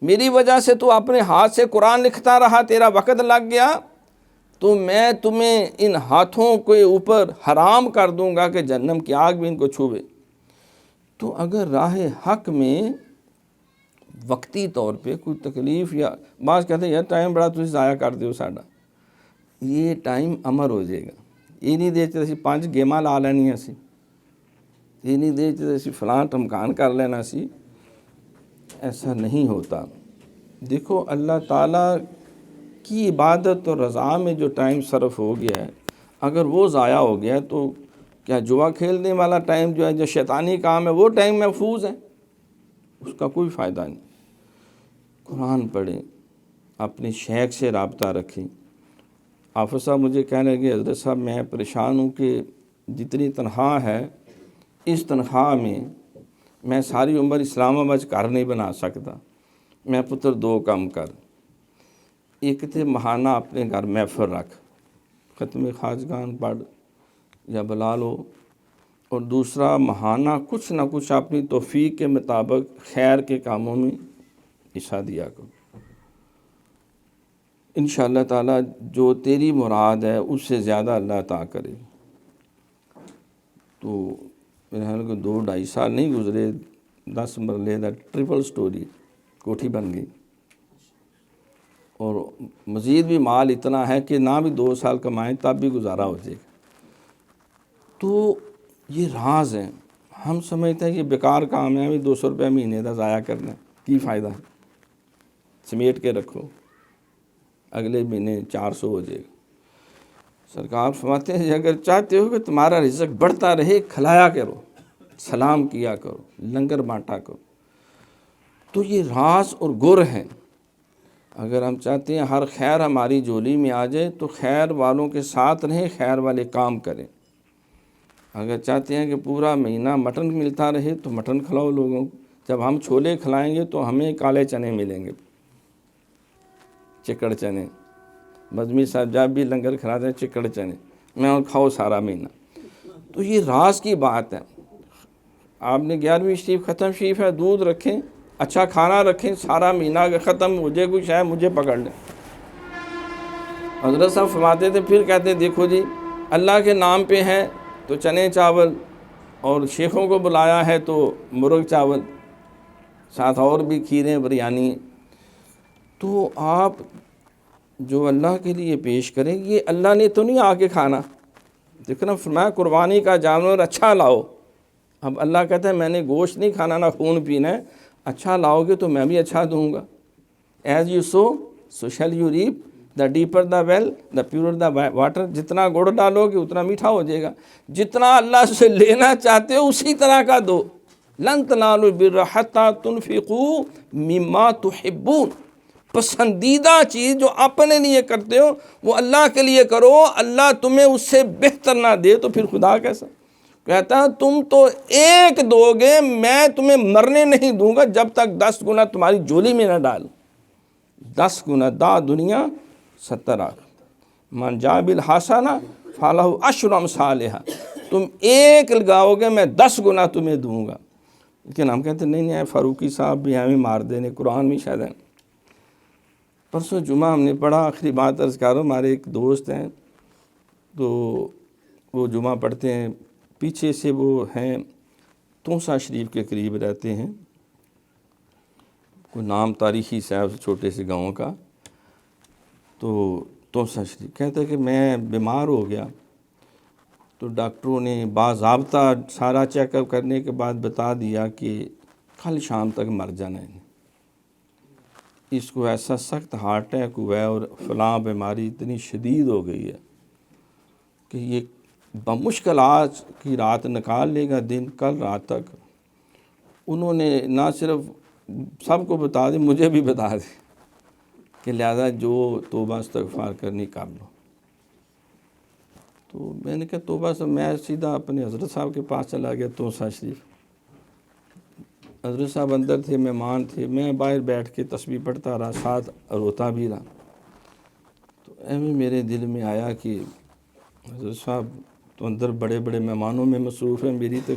میری وجہ سے تو اپنے ہاتھ سے قرآن لکھتا رہا، تیرا وقت لگ گیا، تو میں تمہیں ان ہاتھوں کے اوپر حرام کر دوں گا کہ جہنم کی آگ بھی ان کو چھوے۔ تو اگر راہ حق میں وقتی طور پہ کوئی تکلیف، یا بعض کہتے ہیں یار ٹائم بڑا تسی ضائع کر دیو ساڈا، یہ ٹائم امر ہو جائے گا۔ یہ نہیں دیکھتے اسی 5 گیماں لا لینی سی، یہ نہیں دیکھتے اسی فلاں ٹمکان کر لینا سی، ایسا نہیں ہوتا۔ دیکھو اللہ تعالیٰ کی عبادت اور رضا میں جو ٹائم صرف ہو گیا ہے، اگر وہ ضائع ہو گیا تو کیا جوا کھیلنے والا ٹائم جو ہے، جو شیطانی کام ہے، وہ ٹائم محفوظ ہے؟ اس کا کوئی فائدہ نہیں۔ قرآن پڑھیں، اپنے شیخ سے رابطہ رکھیں۔ حافظ صاحب مجھے کہنے لگے حضرت صاحب میں پریشان ہوں کہ جتنی تنخواہ ہے، اس تنخواہ میں میں ساری عمر اسلام آباد گھر نہیں بنا سکتا، میں پتر 2 کام کر، ایک تھے ماہانہ اپنے گھر محفل رکھ، ختم خواجگان پڑھ یا بلا لو، اور دوسرا ماہانہ کچھ نہ کچھ اپنی توفیق کے مطابق خیر کے کاموں میں حصہ دیا کرو۔ انشاءاللہ تعالیٰ جو تیری مراد ہے اس سے زیادہ اللہ عطا کرے۔ تو میرے خیال کو 2-2.5 سال نہیں گزرے، 10 مرلے دا ٹرپل سٹوری کوٹھی بن گئی، اور مزید بھی مال اتنا ہے کہ نہ بھی 2 سال کمائیں تب بھی گزارا ہو جائے گا۔ تو یہ راز ہیں، ہم سمجھتے ہیں کہ بیکار کام ہے، 200 روپے مہینے کا ضائع کرنا کی فائدہ، سمیٹ کے رکھو، اگلے مہینے 400 ہو جائے گا۔ سرکار فرماتے ہیں اگر چاہتے ہو کہ تمہارا رزق بڑھتا رہے، کھلایا کرو، سلام کیا کرو، لنگر بانٹا کرو۔ تو یہ راز اور گر ہیں۔ اگر ہم چاہتے ہیں ہر خیر ہماری جولی میں آ جائے تو خیر والوں کے ساتھ رہیں، خیر والے کام کریں۔ اگر چاہتے ہیں کہ پورا مہینہ مٹن ملتا رہے تو مٹن کھلاؤ لوگوں کو۔ جب ہم چھولے کھلائیں گے تو ہمیں کالے چنے ملیں گے، چکڑ چنے۔ مجمع صاحب جب بھی لنگر کھلاتے ہیں چکڑ چنے، میں اور کھاؤ سارا مہینہ۔ تو یہ راز کی بات ہے۔ آپ نے 11ویں شریف ختم شریف ہے، دودھ رکھیں، اچھا کھانا رکھیں، سارا مہینہ اگر ختم ہو جائے کوئی شاید مجھے پکڑ لیں۔ حضرت صاحب فرماتے تھے، پھر کہتے دیکھو جی اللہ کے نام پہ ہیں تو چنے چاول، اور شیخوں کو بلایا ہے تو مرغ چاول، ساتھ اور بھی کھیریں بریانی۔ تو آپ جو اللہ کے لیے پیش کریں، یہ اللہ نے تو نہیں آ کے کھانا۔ دیکھنا فرمایا قربانی کا جانور اچھا لاؤ۔ اب اللہ کہتا ہے میں نے گوشت نہیں کھانا، نہ خون پینا ہے، اچھا لاؤ گے تو میں بھی اچھا دوں گا۔ As you sow so shall you reap, the deeper the well the purer the water. جتنا گڑ ڈالو گے اتنا میٹھا ہو جائے گا۔ جتنا اللہ سے لینا چاہتے ہو اسی طرح کا دو۔ لن تنالوا البر حتی تنفقوا مما تحبون۔ پسندیدہ چیز جو اپنے لیے کرتے ہو وہ اللہ کے لیے کرو، اللہ تمہیں اس سے بہتر نہ دے تو پھر خدا کیسا؟ کہتا ہے تم تو ایک دو گے، میں تمہیں مرنے نہیں دوں گا جب تک 10 گنا تمہاری جولی میں نہ ڈالوں۔ 10 گنا دا دنیا 70 آخرت، من جاء بالحسنہ فلہ عشر امثالھا، تم ایک لگاؤ گے میں 10 گنا تمہیں دوں گا۔ لیکن ہم کہتے ہیں نہیں فاروقی صاحب بھی ہمیں مار دینے، قرآن میں شاید ہے۔ پرسوں جمعہ ہم نے پڑھا، آخری بات عرض کر رہا ہوں، ہمارے ایک دوست ہیں تو وہ جمعہ پڑھتے ہیں، پیچھے سے وہ ہیں توسا شریف کے قریب رہتے ہیں، کوئی نام تاریخی صاحب چھوٹے سے گاؤں کا، تو توسا شریف کہتا ہے کہ میں بیمار ہو گیا تو ڈاکٹروں نے باضابطہ سارا چیک اپ کرنے کے بعد بتا دیا کہ کل شام تک مر جانا ہے، اس کو ایسا سخت ہارٹ اٹیک ہوا ہے اور فلاں بیماری اتنی شدید ہو گئی ہے کہ یہ بمشکل آج کی رات نکال لے گا، دن کل رات تک۔ انہوں نے نہ صرف سب کو بتا دیں، مجھے بھی بتا دیں کہ لہذا جو توبہ استغفار کرنی کر لو۔ تو میں نے کہا توبہ سے میں سیدھا اپنے حضرت صاحب کے پاس چلا گیا توسا شریف۔ حضرت صاحب اندر تھے، مہمان تھے، میں باہر بیٹھ کے تسبیح پڑھتا رہا، ساتھ روتا بھی رہا۔ تو ایویں میرے دل میں آیا کہ حضرت صاحب تو اندر بڑے بڑے مہمانوں میں مصروف ہیں، میری تو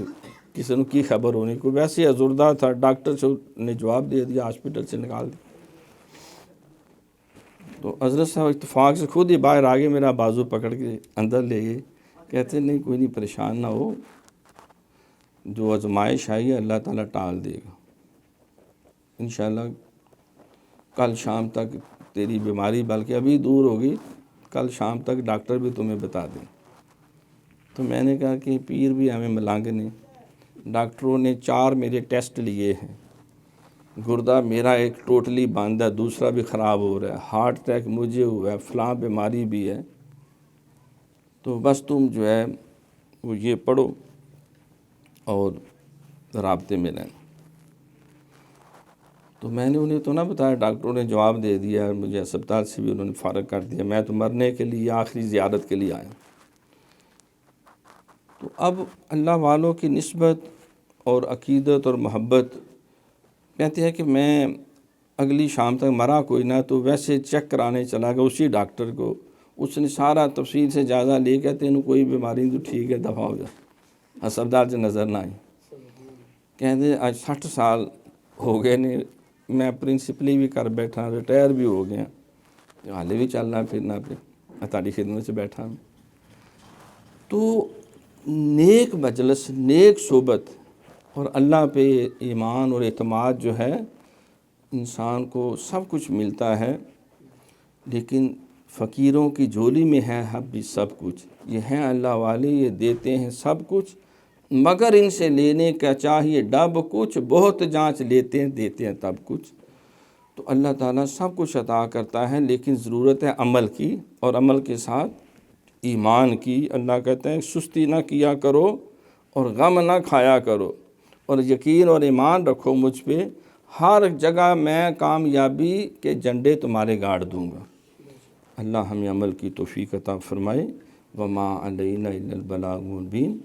کسی نے کی خبر ہونے کو، ویسے ازردہ تھا، ڈاکٹر سے نے جواب دے دیا، ہاسپٹل سے نکال دیا۔ تو حضرت صاحب اتفاق سے خود ہی باہر آگے میرا بازو پکڑ کے اندر لے گئے، کہتے نہیں کوئی نہیں، پریشان نہ ہو، جو آزمائش آئی ہے اللہ تعالیٰ ٹال دے گا، انشاءاللہ کل شام تک تیری بیماری بلکہ ابھی دور ہوگی، کل شام تک ڈاکٹر بھی تمہیں بتا دیں۔ تو میں نے کہا کہ پیر بھی ہمیں ملانگ نے، ڈاکٹروں نے 4 میرے ٹیسٹ لیے ہیں، گردہ میرا ایک ٹوٹلی بند ہے، دوسرا بھی خراب ہو رہا ہے، ہارٹ اٹیک مجھے ہوا ہے، فلاں بیماری بھی ہے، تو بس تم جو ہے وہ یہ پڑھو اور رابطے میں رہیں۔ تو میں نے انہیں تو نہ بتایا، ڈاکٹروں نے جواب دے دیا، مجھے اسپتال سے بھی انہوں نے فارغ کر دیا، میں تو مرنے کے لیے آخری زیارت کے لیے آیا۔ تو اب اللہ والوں کی نسبت اور عقیدت اور محبت، کہتے ہیں کہ میں اگلی شام تک مرا کوئی نہ تو ویسے چیک کرانے چلا گیا اسی ڈاکٹر کو، اس نے سارا تفصیل سے جائزہ لے کہتے ہیں کوئی بیماری نہیں، تو ٹھیک ہے دفع ہو جائے، اسپتال سے نظر نہ آئی۔ کہتے ہیں آج 60 سال ہو گئے نے، میں پرنسپلی بھی کر بیٹھا، ریٹائر بھی ہو گیا، حالے بھی چلنا پھرنا پہ تاریخ خدمت سے بیٹھا ہوں۔ تو نیک مجلس، نیک صحبت اور اللہ پہ ایمان اور اعتماد جو ہے، انسان کو سب کچھ ملتا ہے، لیکن فقیروں کی جھولی میں ہے بھی سب کچھ۔ یہ ہیں اللہ والے، یہ دیتے ہیں سب کچھ، مگر ان سے لینے کا چاہیے ڈب کچھ، بہت جانچ لیتے ہیں دیتے ہیں تب کچھ۔ تو اللہ تعالیٰ سب کچھ عطا کرتا ہے، لیکن ضرورت ہے عمل کی، اور عمل کے ساتھ ایمان کی۔ اللہ کہتے ہیں سستی نہ کیا کرو اور غم نہ کھایا کرو، اور یقین اور ایمان رکھو مجھ پہ، ہر جگہ میں کامیابی کے جھنڈے تمہارے گاڑ دوں گا۔ اللہ ہمیں عمل کی توفیق عطا فرمائے۔ وما علینا الا البلاغ المبین۔